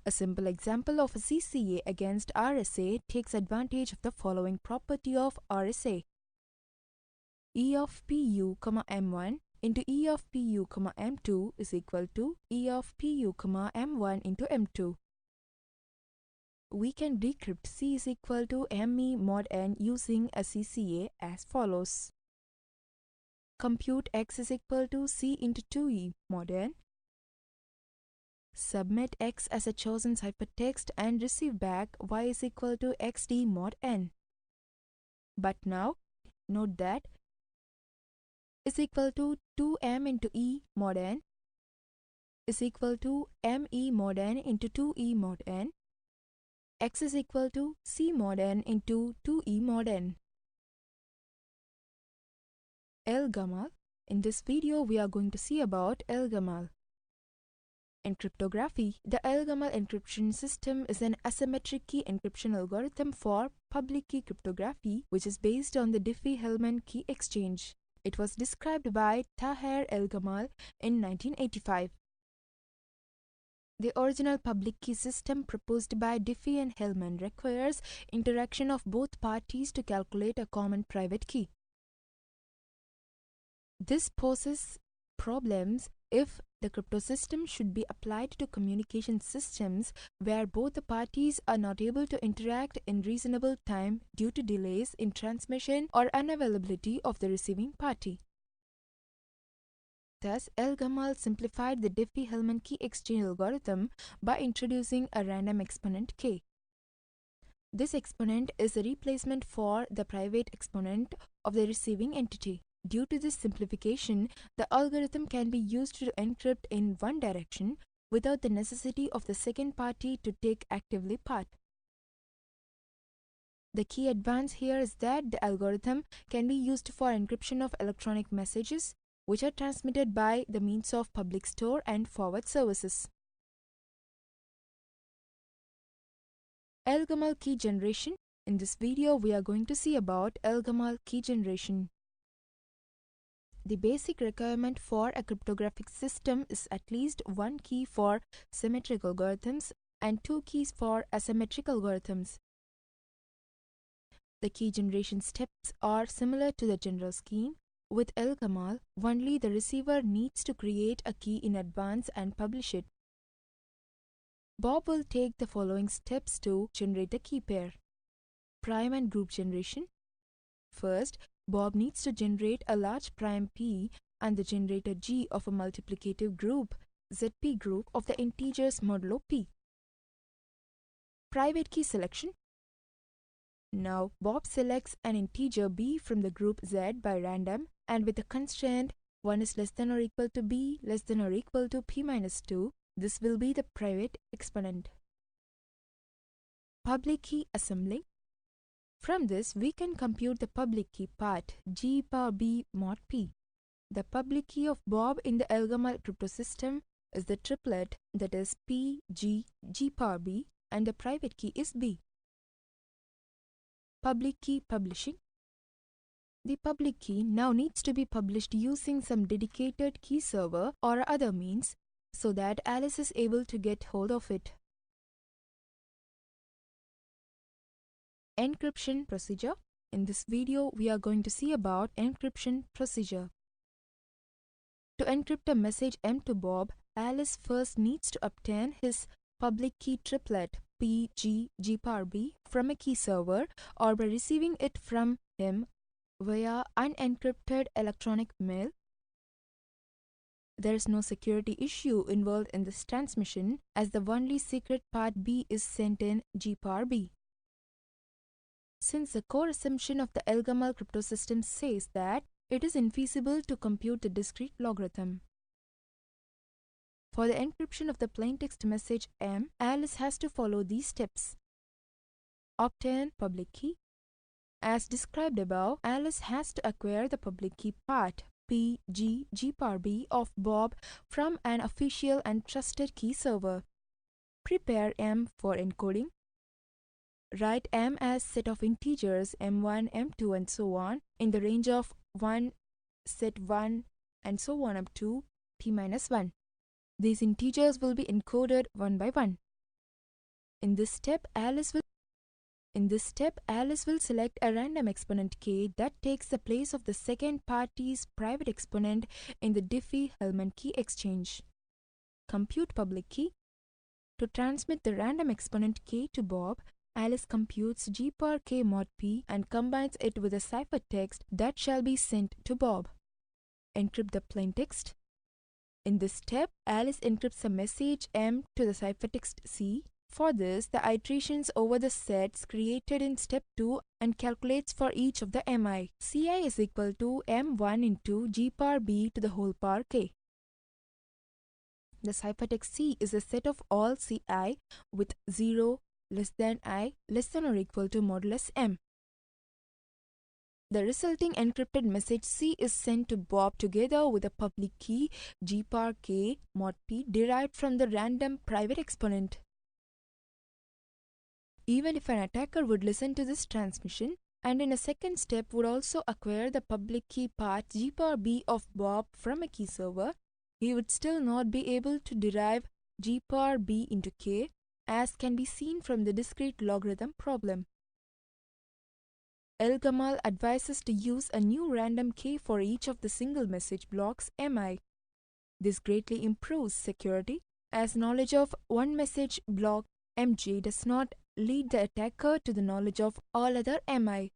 A simple example of a CCA against RSA takes advantage of the following property of RSA. E of PU, M1 into E of PU, M2 is equal to E of PU, M1 into M2. We can decrypt C is equal to ME mod N using a CCA as follows. Compute X is equal to C into 2E mod N. Submit X as a chosen ciphertext and receive back Y is equal to XD mod N. But now, note that is equal to 2M into E mod N is equal to ME mod N into 2E mod N. X is equal to C mod N into 2E mod N. El-Gamal. In this video, we are going to see about El-Gamal. In cryptography, the El-Gamal encryption system is an asymmetric key encryption algorithm for public key cryptography, which is based on the Diffie-Hellman key exchange. It was described by Taher El-Gamal in 1985. The original public key system proposed by Diffie and Hellman requires interaction of both parties to calculate a common private key. This poses problems if the crypto system should be applied to communication systems where both the parties are not able to interact in reasonable time due to delays in transmission or unavailability of the receiving party. Thus, El-Gamal simplified the Diffie-Hellman key exchange algorithm by introducing a random exponent k. This exponent is a replacement for the private exponent of the receiving entity. Due to this simplification, the algorithm can be used to encrypt in one direction without the necessity of the second party to take actively part. The key advance here is that the algorithm can be used for encryption of electronic messages, which are transmitted by the means of public store and forward services. El-Gamal key generation. In this video, we are going to see about El-Gamal key generation. The basic requirement for a cryptographic system is at least one key for symmetric algorithms and two keys for asymmetric algorithms. The key generation steps are similar to the general scheme. With El-Gamal, only the receiver needs to create a key in advance and publish it. Bob will take the following steps to generate a key pair. Prime and group generation. First, Bob needs to generate a large prime P and the generator G of a multiplicative group, ZP group of the integers modulo P. Private key selection. Now, Bob selects an integer B from the group Z by random and with the constraint 1 is less than or equal to B less than or equal to P minus 2. This will be the private exponent. Public key assembling. From this, we can compute the public key part G power B mod P. The public key of Bob in the El-Gamal crypto system is the triplet, that is P, G, G power B, and the private key is B. Public key publishing. The public key now needs to be published using some dedicated key server or other means so that Alice is able to get hold of it. Encryption procedure. In this video, we are going to see about encryption procedure. To encrypt a message M to Bob, Alice first needs to obtain his public key triplet P, G, G power B from a key server or by receiving it from him via unencrypted electronic mail. There is no security issue involved in this transmission as the only secret part B is sent in G power B. Since the core assumption of the Elgamal cryptosystem says that it is infeasible to compute the discrete logarithm. For the encryption of the plaintext message M, Alice has to follow these steps. Obtain public key. As described above, Alice has to acquire the public key part P, G, G power B of Bob from an official and trusted key server. Prepare M for encoding. Write M as set of integers M1, M2 and so on in the range of 1, set 1 and so on up to P minus 1. These integers will be encoded one by one. In this step, Alice will select a random exponent k that takes the place of the second party's private exponent in the Diffie-Hellman key exchange. Compute public key. To transmit the random exponent k to Bob, Alice computes G power k mod p and combines it with a ciphertext that shall be sent to Bob. Encrypt the plaintext. In this step, Alice encrypts a message M to the ciphertext C. For this, the iterations over the sets created in step 2 and calculates for each of the mi. Ci is equal to m1 into G power b to the whole power k. The ciphertext C is a set of all Ci with 0 less than I less than or equal to modulus m. The resulting encrypted message C is sent to Bob together with a public key G power k mod p derived from the random private exponent. Even if an attacker would listen to this transmission and in a second step would also acquire the public key part G power b of Bob from a key server, he would still not be able to derive G power b into k, as can be seen from the discrete logarithm problem. Elgamal advises to use a new random k for each of the single message blocks mi. This greatly improves security, as knowledge of one message block mj does not lead the attacker to the knowledge of all other mi.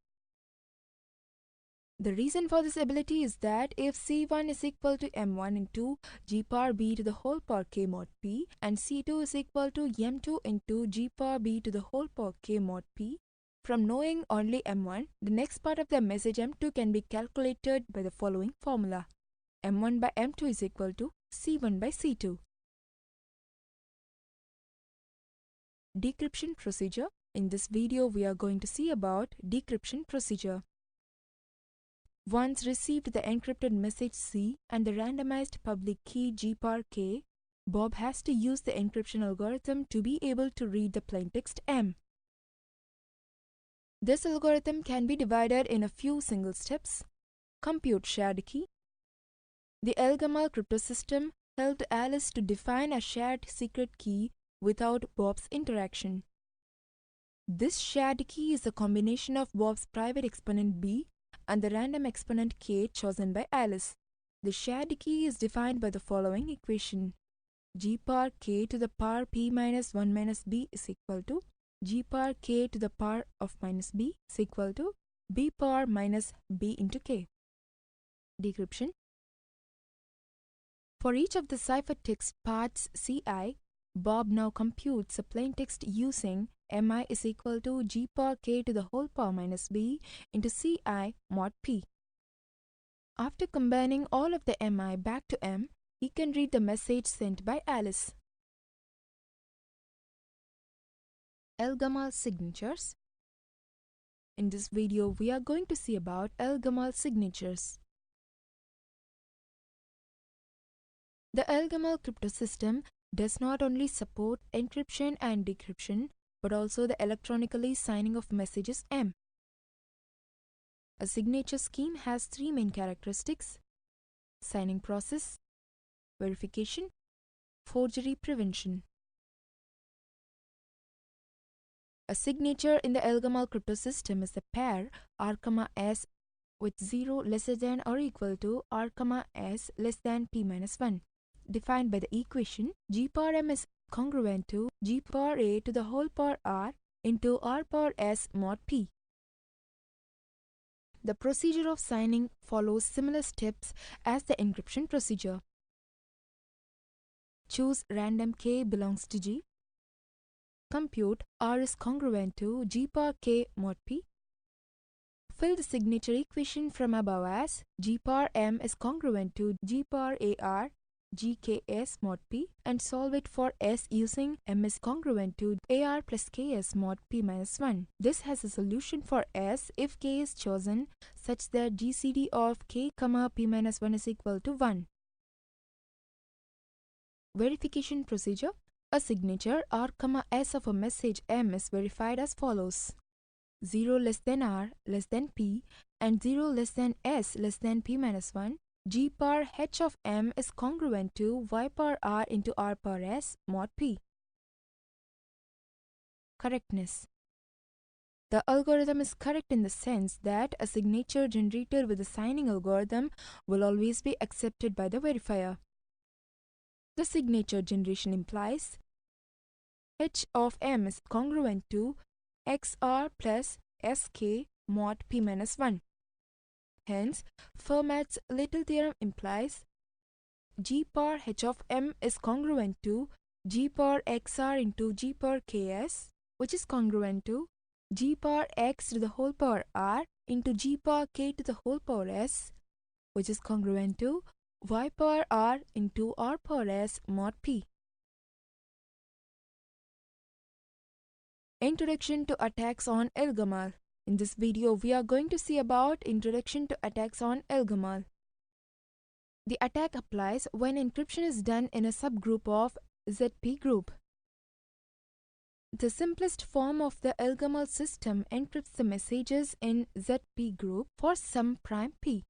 The reason for this ability is that if C1 is equal to M1 into G power B to the whole power K mod P and C2 is equal to M2 into G power B to the whole power K mod P, from knowing only M1, the next part of the message M2 can be calculated by the following formula. M1 by M2 is equal to C1 by C2. Decryption procedure. In this video, we are going to see about decryption procedure. Once received the encrypted message C and the randomized public key G power k, Bob has to use the encryption algorithm to be able to read the plaintext M. This algorithm can be divided in a few single steps. Compute shared key. The Elgamal cryptosystem helped Alice to define a shared secret key without Bob's interaction. This shared key is a combination of Bob's private exponent B and the random exponent k chosen by Alice. The shared key is defined by the following equation. G power k to the power p minus 1 minus b is equal to G power k to the power of minus b is equal to b power minus b into k. Decryption. For each of the ciphertext parts Ci, Bob now computes a plaintext using mi is equal to G power k to the whole power minus b into Ci mod p. After combining all of the mi back to m, he can read the message sent by Alice. Elgamal signatures. In this video, we are going to see about Elgamal signatures. The Elgamal cryptosystem does not only support encryption and decryption, but also the electronically signing of messages M. A signature scheme has three main characteristics: signing process, verification, forgery prevention. A signature in the Elgamal cryptosystem is the pair R, S with 0 lesser than or equal to R, S less than P minus 1, defined by the equation G power M is congruent to G power A to the whole power R into R power S mod P. The procedure of signing follows similar steps as the encryption procedure. Choose random K belongs to G. Compute R is congruent to G power K mod P. Fill the signature equation from above as G power M is congruent to G power AR GKS mod P and solve it for S using M is congruent to AR plus KS mod P minus 1. This has a solution for S if K is chosen such that GCD of K, P minus 1 is equal to 1. Verification procedure. A signature R, S of a message M is verified as follows. 0 less than R less than P and 0 less than S less than P minus 1. G power H of M is congruent to Y power R into R power S mod P. Correctness. The algorithm is correct in the sense that a signature generated with the signing algorithm will always be accepted by the verifier. The signature generation implies H of M is congruent to XR plus SK mod P minus 1. Hence, Fermat's little theorem implies G power H of M is congruent to G power XR into G power KS, which is congruent to G power X to the whole power R into G power K to the whole power S, which is congruent to Y power R into R power S mod P. Introduction to attacks on Elgamal. In this video, we are going to see about introduction to attacks on Elgamal. The attack applies when encryption is done in a subgroup of ZP group. The simplest form of the Elgamal system encrypts the messages in ZP group for some prime P.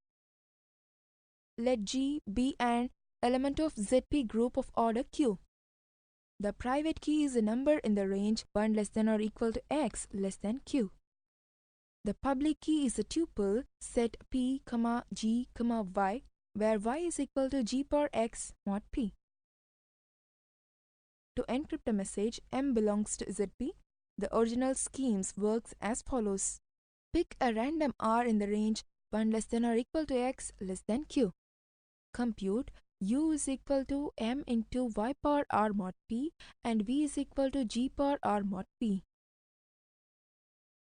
Let G be an element of ZP group of order Q. The private key is a number in the range 1 less than or equal to X less than Q. The public key is a tuple set P, G, Y, where Y is equal to G power X mod P. To encrypt a message M belongs to ZP, the original schemes works as follows. Pick a random R in the range 1 less than or equal to X less than Q. Compute U is equal to M into Y power R mod P and V is equal to G power R mod P.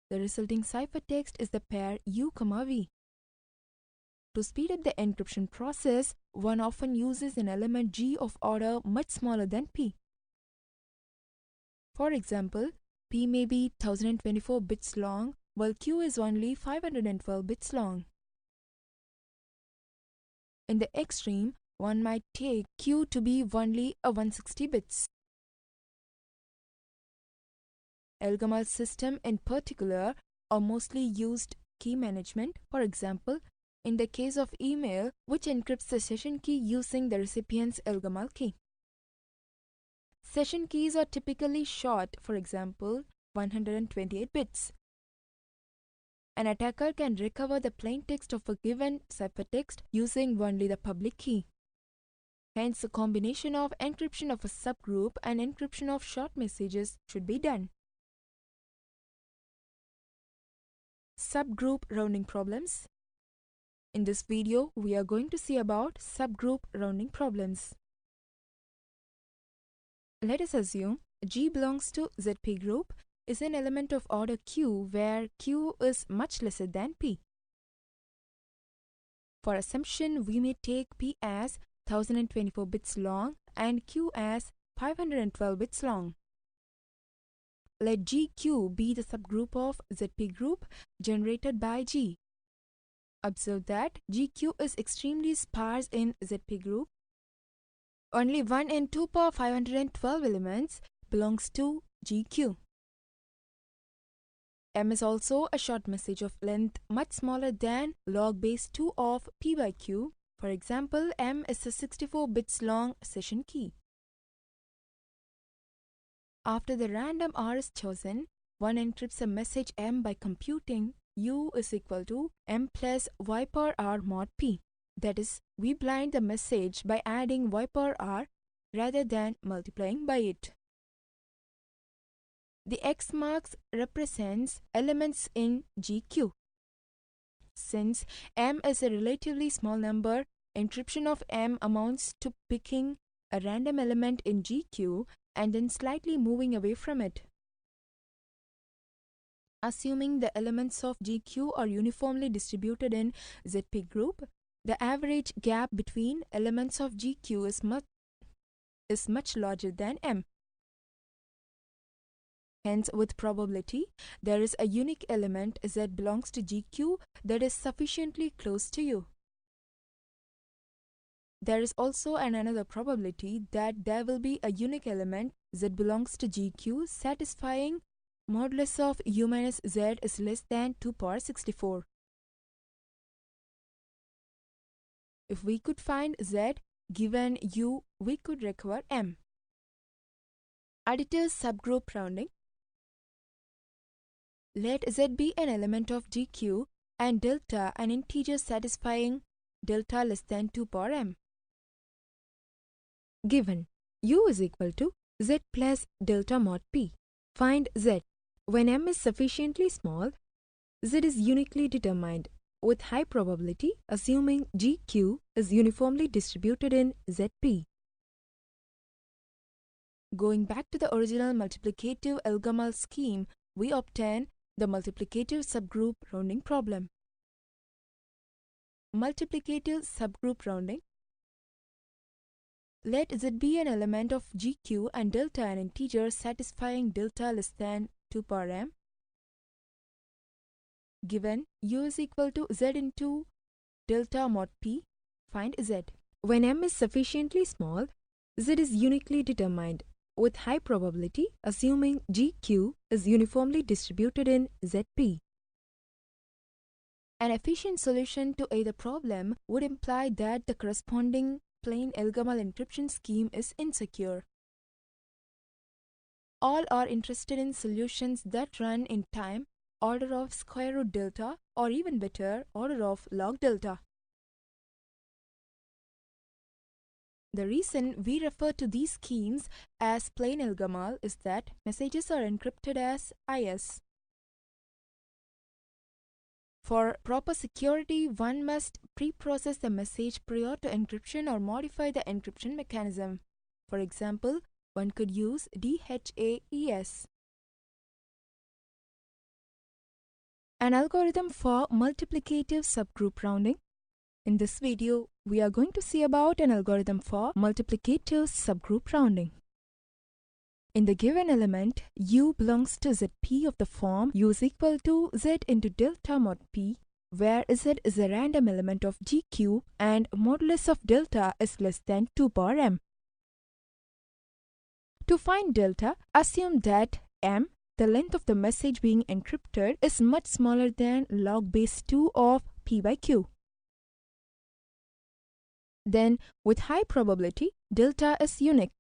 The resulting ciphertext is the pair U, V. To speed up the encryption process, one often uses an element G of order much smaller than P. For example, P may be 1024 bits long, while Q is only 512 bits long. In the extreme, one might take Q to be only a 160 bits. Elgamal system in particular are mostly used key management, for example, in the case of email, which encrypts the session key using the recipient's Elgamal key. Session keys are typically short, for example, 128 bits. An attacker can recover the plain text of a given ciphertext using only the public key. Hence, the combination of encryption of a subgroup and encryption of short messages should be done. Subgroup rounding problems. In this video, we are going to see about subgroup rounding problems. Let us assume G belongs to ZP group is an element of order Q where Q is much lesser than P. For assumption, we may take P as 1024 bits long and Q as 512 bits long. Let GQ be the subgroup of ZP group generated by G. Observe that GQ is extremely sparse in ZP group. Only 1 in 2 power 512 elements belongs to GQ. M is also a short message of length much smaller than log base 2 of P by Q. For example, M is a 64 bits long session key. After the random R is chosen, one encrypts a message m by computing u is equal to m plus y power r mod p. That is, we blind the message by adding y power r rather than multiplying by it. The X marks represents elements in GQ. Since m is a relatively small number, encryption of m amounts to picking a random element in GQ and then slightly moving away from it. Assuming the elements of GQ are uniformly distributed in ZP group, the average gap between elements of GQ is much larger than m. Hence, with probability, there is a unique element Z belongs to GQ that is sufficiently close to U. There is also another probability that there will be a unique element Z belongs to GQ satisfying modulus of U minus Z is less than 2 power 64. If we could find Z given U, we could recover M. Additive subgroup rounding. Let Z be an element of GQ and delta an integer satisfying delta less than 2 power m. Given U is equal to Z plus delta mod p. Find Z. When m is sufficiently small, Z is uniquely determined with high probability, assuming GQ is uniformly distributed in ZP. Going back to the original multiplicative Elgamal scheme, we obtain the multiplicative subgroup rounding problem. Multiplicative subgroup rounding. Let Z be an element of GQ and delta an integer satisfying delta less than 2 power m. Given U is equal to Z into delta mod p, find Z. When m is sufficiently small, Z is uniquely determined with high probability, assuming GQ is uniformly distributed in ZP. An efficient solution to either problem would imply that the corresponding plain Elgamal encryption scheme is insecure. All are interested in solutions that run in time order of square root delta, or even better, order of log delta. The reason we refer to these schemes as plain Elgamal is that messages are encrypted as IS. For proper security, one must pre-process the message prior to encryption or modify the encryption mechanism. For example, one could use DHAES. An algorithm for multiplicative subgroup rounding. In this video, we are going to see about an algorithm for multiplicative subgroup rounding. In the given element, U belongs to ZP of the form U is equal to Z into delta mod P, where Z is a random element of GQ and modulus of delta is less than 2 power m. To find delta, assume that m, the length of the message being encrypted, is much smaller than log base 2 of P by Q. Then, with high probability, delta is unique.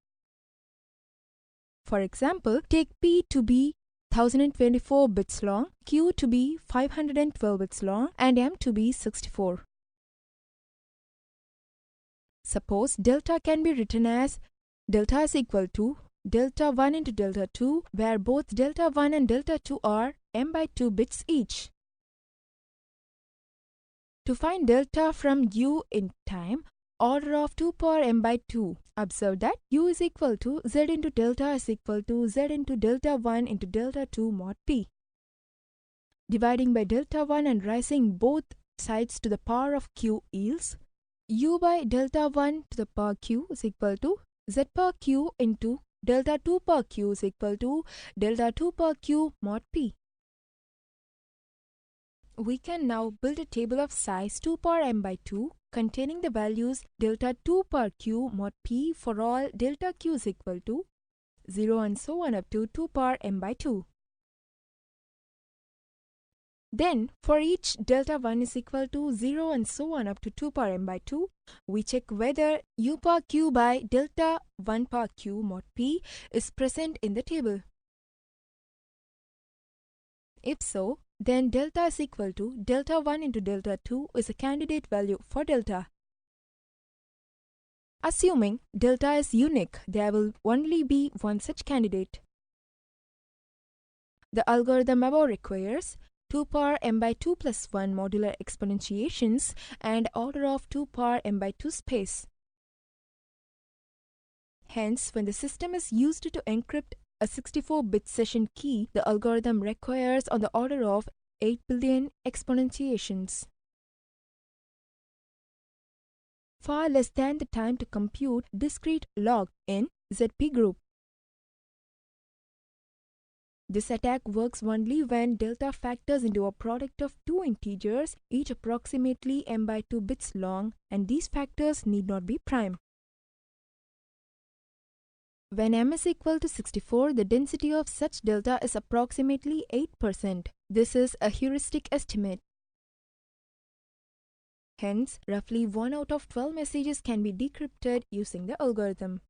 For example, take P to be 1024 bits long, Q to be 512 bits long, and M to be 64. Suppose delta can be written as delta is equal to delta 1 into delta 2, where both delta 1 and delta 2 are m by 2 bits each. To find delta from U in time, order of 2 power m by 2. Observe that U is equal to Z into delta is equal to Z into delta 1 into delta 2 mod P. Dividing by delta 1 and raising both sides to the power of Q yields U by delta 1 to the power Q is equal to Z power Q into delta 2 power Q is equal to delta 2 power Q mod P. We can now build a table of size 2 power m by 2 containing the values delta 2 power q mod p for all delta q is equal to 0 and so on up to 2 power m by 2. Then, for each delta 1 is equal to 0 and so on up to 2 power m by 2, we check whether u power q by delta 1 power q mod p is present in the table. If so, then delta is equal to delta 1 into delta 2 is a candidate value for delta. Assuming delta is unique, there will only be one such candidate. The algorithm above requires 2 power m by 2 plus 1 modular exponentiations and order of 2 power m by 2 space. Hence, when the system is used to encrypt a 64-bit session key, the algorithm requires on the order of 8 billion exponentiations. Far less than the time to compute discrete log in ZP group. This attack works only when delta factors into a product of two integers, each approximately m by 2 bits long, and these factors need not be prime. When m is equal to 64, the density of such delta is approximately 8%. This is a heuristic estimate. Hence, roughly 1 out of 12 messages can be decrypted using the algorithm.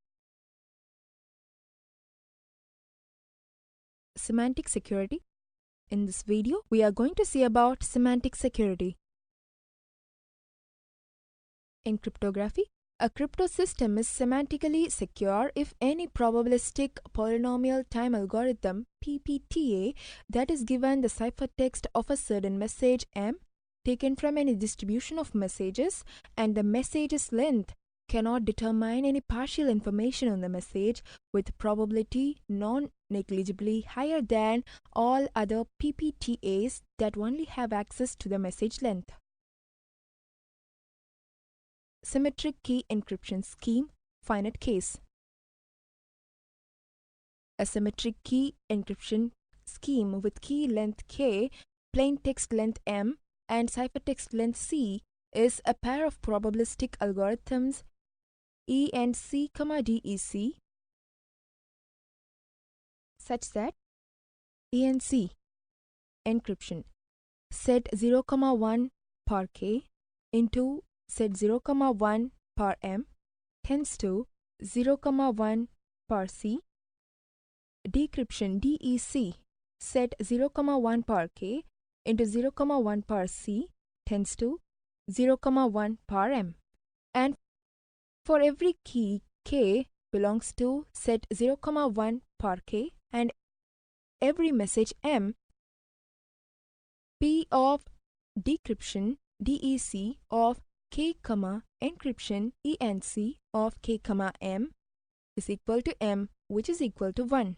Semantic security. In this video, we are going to see about semantic security. In cryptography, a crypto system is semantically secure if any probabilistic polynomial time algorithm PPTA that is given the ciphertext of a certain message M taken from any distribution of messages and the message's length cannot determine any partial information on the message with probability non-negligibly higher than all other PPTAs that only have access to the message length. Symmetric key encryption scheme, finite case. A symmetric key encryption scheme with key length k, plain text length m, and ciphertext length c is a pair of probabilistic algorithms E and C, DEC such that E and C encryption set 0, 1 per k into set 0, 1 per m tends to 0, 1 per c. Decryption DEC set 0, 1 per k into 0, 1 per c tends to 0, 1 per m. And for every key k belongs to set 0, 1 per k and every message m, P of decryption DEC of k, encryption ENC of k, m is equal to m, which is equal to 1,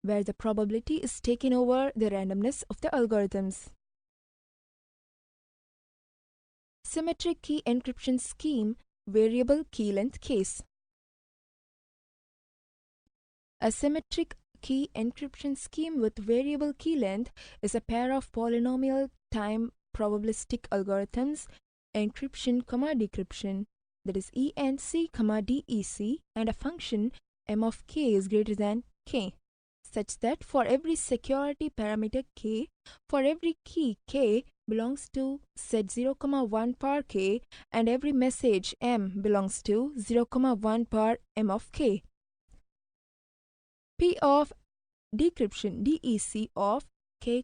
where the probability is taken over the randomness of the algorithms. Symmetric key encryption scheme, variable key length case. A symmetric key encryption scheme with variable key length is a pair of polynomial time probabilistic algorithms, encryption, decryption, that is ENC, DEC, and a function m of k is greater than k, such that for every security parameter k, for every key k belongs to set 0, 1 per k and every message m belongs to 0, 1 per m of k. P of decryption DEC of k,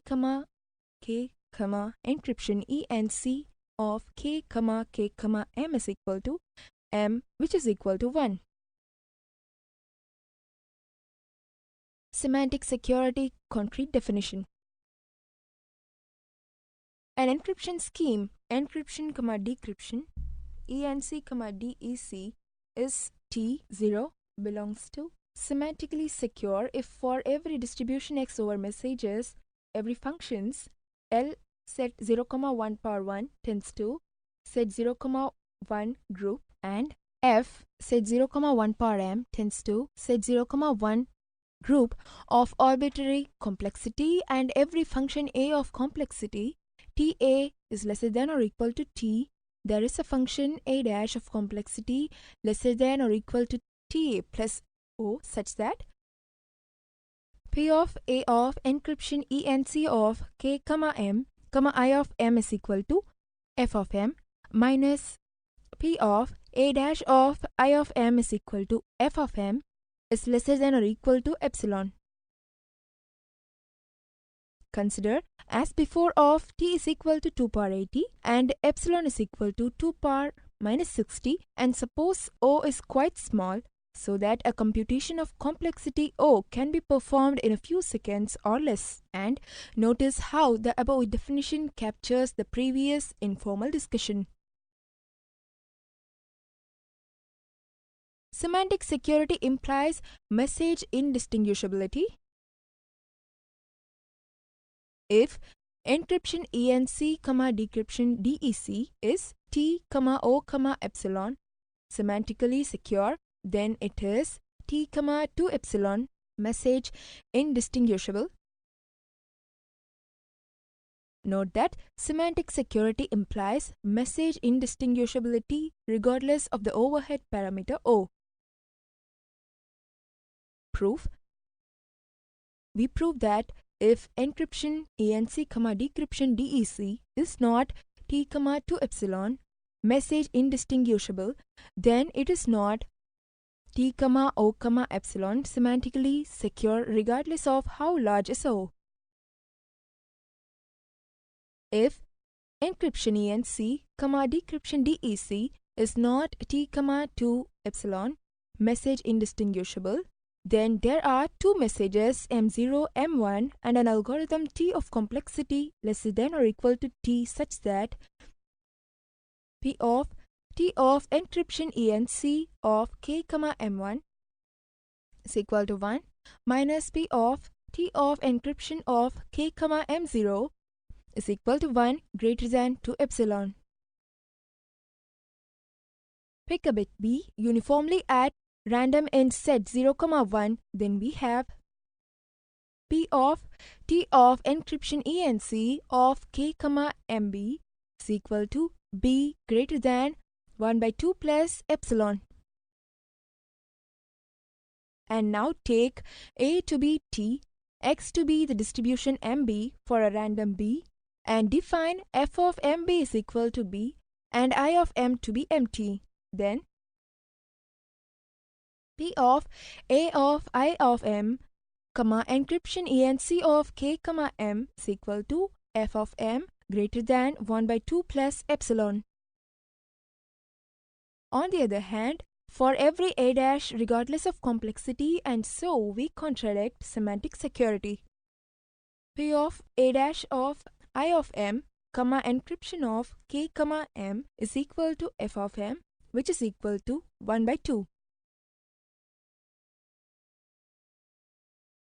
encryption ENC of k, m is equal to m, which is equal to 1. Semantic security concrete definition. An encryption scheme, encryption, decryption, ENC, DEC is T0 belongs to semantically secure if for every distribution x over messages, every functions L set 0, 1 per 1 tends to set 0, 1 group and F set 0, 1 per m tends to set 0, 1 group of arbitrary complexity and every function a of complexity Ta is lesser than or equal to t, there is a function a dash of complexity lesser than or equal to Ta plus O such that P of A of encryption ENC of k, m, I of m is equal to f of m minus P of A dash of I of m is equal to f of m is lesser than or equal to epsilon. Consider as before of t is equal to 2 power 80 and epsilon is equal to 2 power minus 60, and suppose O is quite small so that a computation of complexity O can be performed in a few seconds or less. And notice how the above definition captures the previous informal discussion. Semantic security implies message indistinguishability. If encryption ENC, decryption DEC is T, O, epsilon semantically secure, then it is T, 2 epsilon message indistinguishable. Note that semantic security implies message indistinguishability regardless of the overhead parameter O. Proof. We prove that if encryption ENC, decryption DEC is not T, 2 epsilon message indistinguishable, then it is not T, O, epsilon semantically secure regardless of how large is O. If encryption ENC, decryption DEC is not T, 2 epsilon message indistinguishable, then there are two messages M0, M1 and an algorithm T of complexity less than or equal to T such that P of T of encryption ENC of K, M1 is equal to 1 minus P of T of encryption of K, M0 is equal to 1 greater than 2 epsilon. Pick a bit B uniformly at random in set 0, 1, then we have P of T of encryption ENC of K, MB is equal to B greater than 1 by 2 plus epsilon. And now take A to be T, X to be the distribution MB for a random B, and define f of MB is equal to B and I of M to be empty. Then P of A of I of M, encryption ENC of K, M is equal to f of M greater than 1 by 2 plus epsilon. On the other hand, for every A dash regardless of complexity, and so we contradict semantic security. P of A dash of I of M, encryption of K, M is equal to f of M, which is equal to 1 by 2.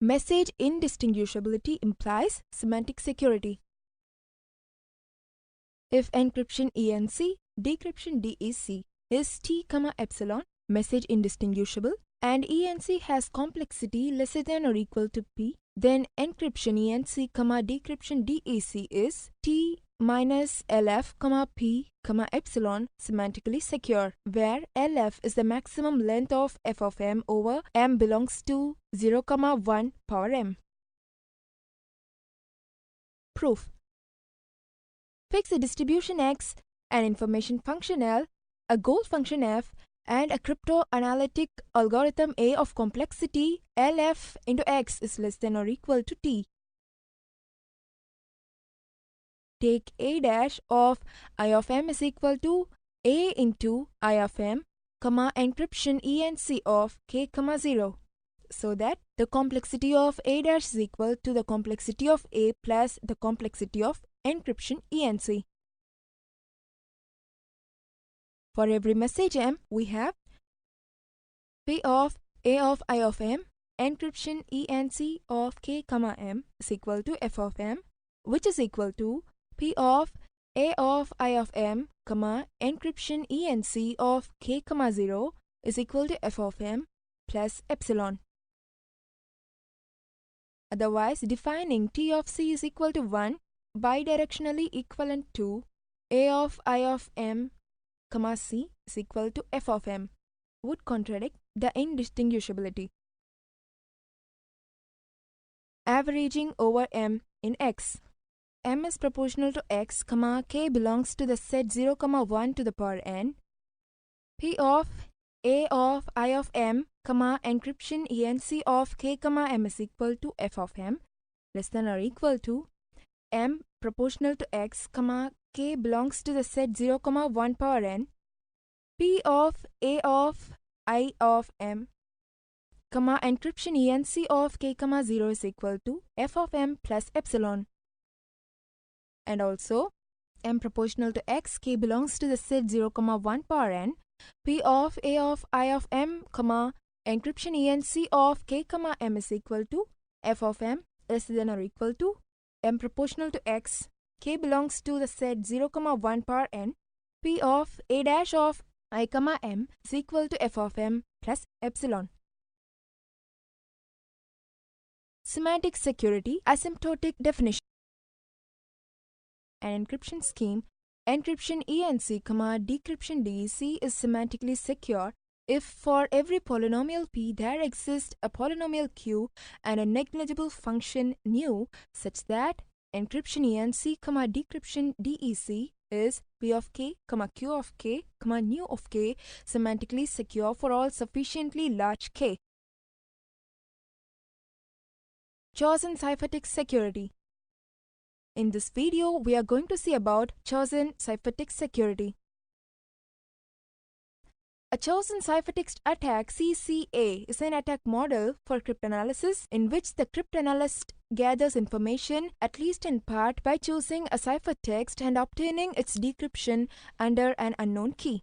Message indistinguishability implies semantic security. If encryption ENC, decryption DEC is T, epsilon message indistinguishable and ENC has complexity less than or equal to P, then encryption ENC, decryption DEC is T minus LF, P, epsilon semantically secure, where LF is the maximum length of f of M over M belongs to 0, 1 power M. Proof. Fix a distribution X, an information function L, a goal function F, and a crypto-analytic algorithm A of complexity LF into X is less than or equal to T. Take A dash of I of M is equal to A into I of M, encryption ENC of K, 0, so that the complexity of A dash is equal to the complexity of A plus the complexity of encryption ENC. For every message M, we have P of A of I of M, encryption ENC of K, M is equal to f of M, which is equal to P of A of I of M, encryption ENC of K, 0 is equal to f of M plus epsilon. Otherwise, defining T of C is equal to 1 bidirectionally equivalent to A of I of M, C is equal to f of M would contradict the indistinguishability. Averaging over M in X. M is proportional to X, K belongs to the set 0, 1 to the power N. P of A of I of M, encryption ENC of K, M is equal to f of M less than or equal to m proportional to x, comma k belongs to the set 0, comma 1 power n, p of a of I of m, comma encryption enc of k, comma 0 is equal to f of m plus epsilon. And also m proportional to x, k belongs to the set 0, comma 1 power n, p of a of I of m, comma encryption enc of k, comma m is equal to f of m less than or equal to m proportional to x, k belongs to the set 0, comma 1 power n, p of a dash of I, comma m is equal to f of m plus epsilon. Semantic security, asymptotic definition. An encryption scheme, encryption ENC, decryption DEC is semantically secure if for every polynomial p there exists a polynomial q and a negligible function nu such that encryption ENC, decryption DEC is p of k, q of k, nu of k semantically secure for all sufficiently large k. Chosen ciphertext security. In this video, we are going to see about chosen ciphertext security. A chosen ciphertext attack (CCA) is an attack model for cryptanalysis in which the cryptanalyst gathers information, at least in part, by choosing a ciphertext and obtaining its decryption under an unknown key.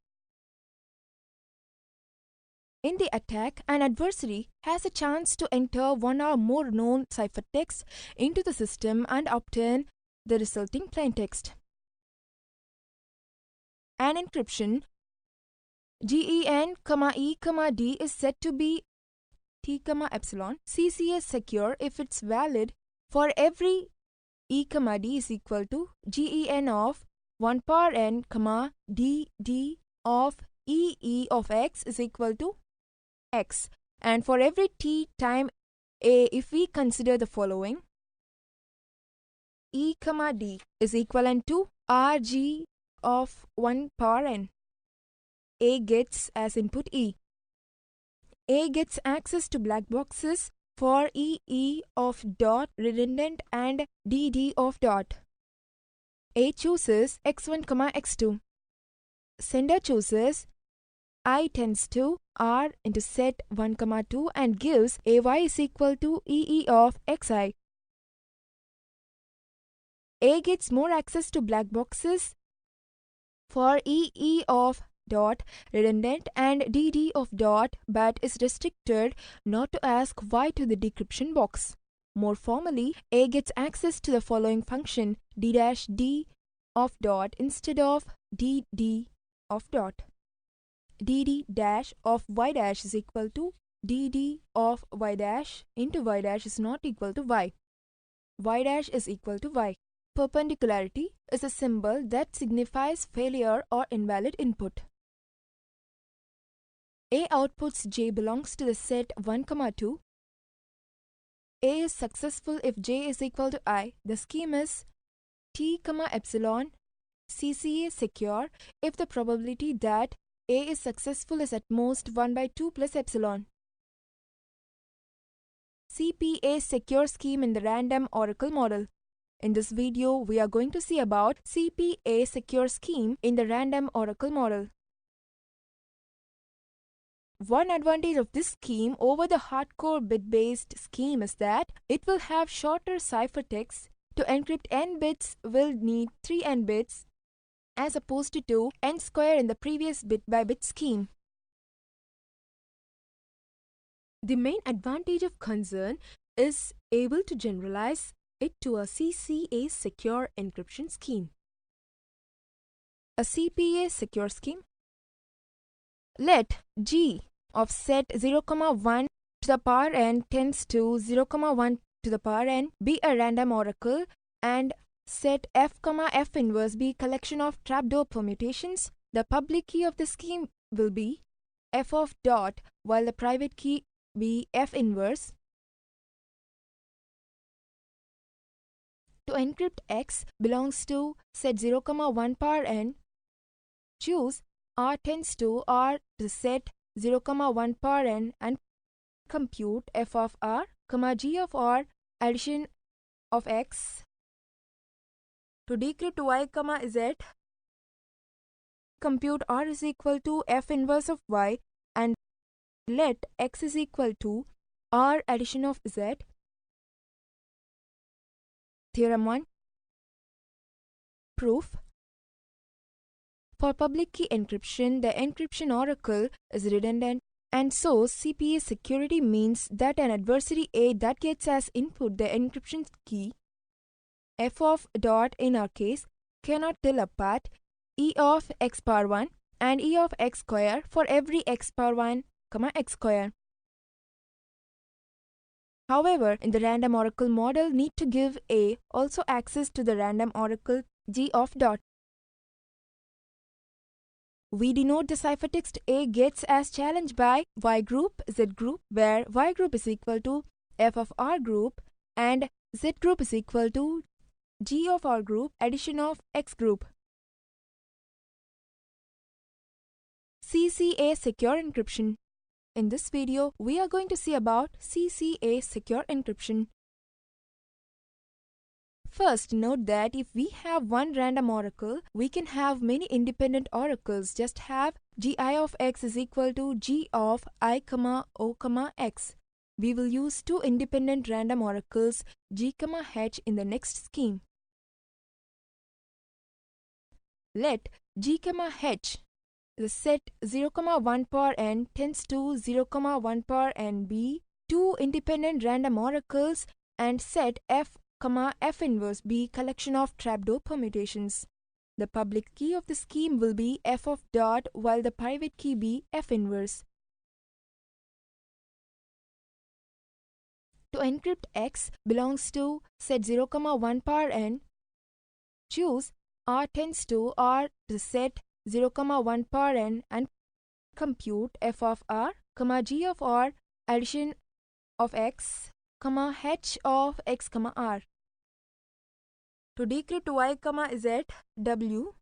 In the attack, an adversary has a chance to enter one or more known ciphertexts into the system and obtain the resulting plaintext. An encryption GEN, E, D is said to be T, epsilon. CCA secure if it's valid for every E, D is equal to GEN of 1 power n, D of E of x is equal to x. And for every T time A, if we consider the following: E, D is equivalent to RG of 1 power n. A gets as input E. A gets access to black boxes for E of dot redundant and DD of dot. A chooses x1, x2. Sender chooses I tends to R into set 1, 2 and gives AY is equal to EE of XI. A gets more access to black boxes for EE of dot redundant and DD of dot but is restricted not to ask Y to the decryption box. More formally, A gets access to the following function D of dot instead of DD of dot. DD dash of Y dash is equal to DD of Y dash into Y dash is not equal to Y. Y dash is equal to Y. Perpendicularity is a symbol that signifies failure or invalid input. A outputs J belongs to the set 1, 2. A is successful if J is equal to I. The scheme is T, epsilon. CCA secure if the probability that A is successful is at most 1 by 2 plus epsilon. CPA secure scheme in the random oracle model. In this video, we are going to see about CPA secure scheme in the random oracle model. One advantage of this scheme over the hardcore bit-based scheme is that it will have shorter ciphertexts. To encrypt n bits will need 3n bits as opposed to 2n square in the previous bit-by-bit scheme. The main advantage of concern is able to generalize it to a CCA secure encryption scheme. A CPA secure scheme. Let G of set 0, 1 to the power n tends to 0, 1 to the power n be a random oracle and set F, F inverse be collection of trapdoor permutations. The public key of the scheme will be F of dot while the private key be F inverse. To encrypt X belongs to set 0, 1 power n, choose R tends to R to set 0, 1 power n and compute F of R, G of R addition of X To decrypt y comma z, compute r is equal to f inverse of y and let x is equal to r addition of z. Theorem 1. Proof. For public key encryption, the encryption oracle is redundant, and so CPA security means that an adversary A that gets as input the encryption key f of dot in our case cannot tell apart e of x power 1 and e of x square for every x power 1, x square. However, in the random oracle model, need to give A also access to the random oracle g of dot. We denote the ciphertext A gets as challenged by Y group, Z group, where Y group is equal to F of R group and Z group is equal to G of R group addition of X group. CCA secure encryption. In this video, we are going to see about CCA secure encryption. First, note that if we have one random oracle, we can have many independent oracles. Just have gi of x is equal to g of I, o, x. We will use two independent random oracles g, h in the next scheme. Let g, h the set 0, 1 power n tends to 0, 1 power n be two independent random oracles and set f, f inverse be collection of trapdoor permutations. The public key of the scheme will be f of dot while the private key be f inverse. To encrypt x belongs to set 0, 1 power n, choose r tends to r the set 0, 1 power n and compute f of r, g of r addition of x, h of x, r. To decrypt y, z, w,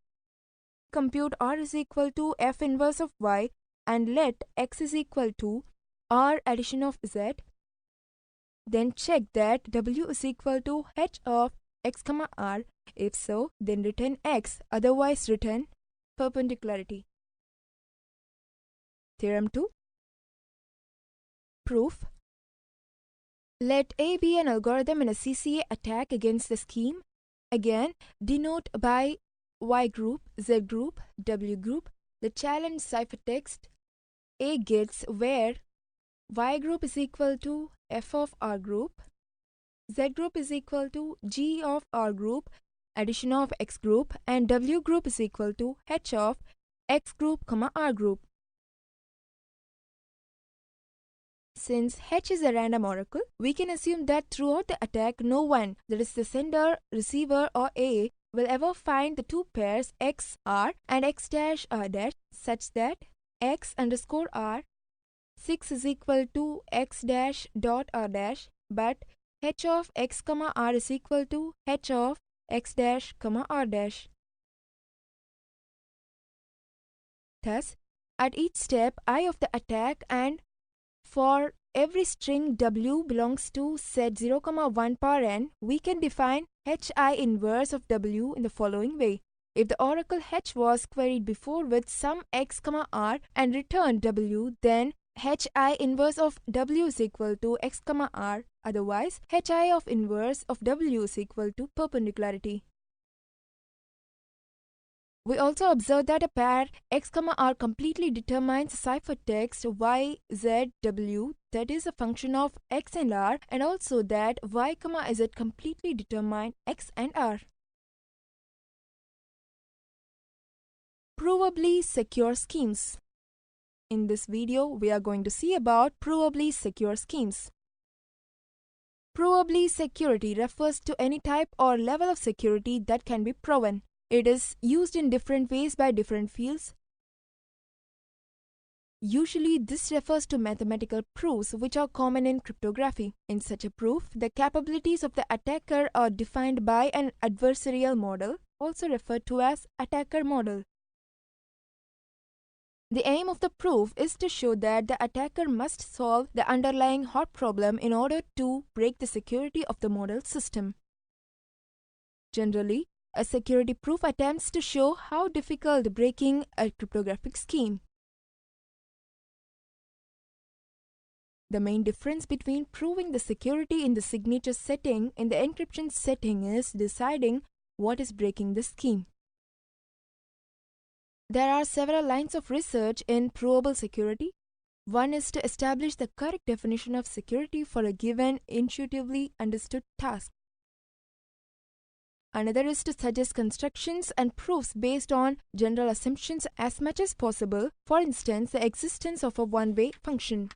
compute r is equal to f inverse of y and let x is equal to r addition of z. Then check that w is equal to h of x, r. If so, then return x, otherwise return perpendicularity. Theorem 2. Proof. Let A be an algorithm in a CCA attack against the scheme. Again, denote by Y group, Z group, W group the challenge ciphertext A gets where Y group is equal to F of R group, Z group is equal to G of R group addition of X group and W group is equal to H of X group, R group. Since H is a random oracle, we can assume that throughout the attack no one, that is the sender, receiver or A, will ever find the two pairs X R and X dash R dash such that X underscore R 6 is equal to X dash dot R dash, but H of X, R is equal to H of X dash, R dash. Thus, at each step I of the attack and for every string W belongs to set 0, 1 power n, we can define Hi inverse of W in the following way. If the oracle H was queried before with some X, R and returned W, then Hi inverse of W is equal to X, R. Otherwise, Hi of inverse of W is equal to perpendicularity. We also observe that a pair X, R completely determines the ciphertext Y, Z, W that is a function of X and R, and also that Y, Z completely determine X and R. Provably secure schemes. In this video, we are going to see about provably secure schemes. Provably security refers to any type or level of security that can be proven. It is used in different ways by different fields. Usually, this refers to mathematical proofs which are common in cryptography. In such a proof, the capabilities of the attacker are defined by an adversarial model, also referred to as attacker model. The aim of the proof is to show that the attacker must solve the underlying hot problem in order to break the security of the model system. Generally, A security proof attempts to show how difficult breaking a cryptographic scheme. The main difference between proving the security in the signature setting and the encryption setting is deciding what is breaking the scheme. There are several lines of research in provable security. One is to establish the correct definition of security for a given intuitively understood task. Another is to suggest constructions and proofs based on general assumptions as much as possible, for instance, the existence of a one-way function.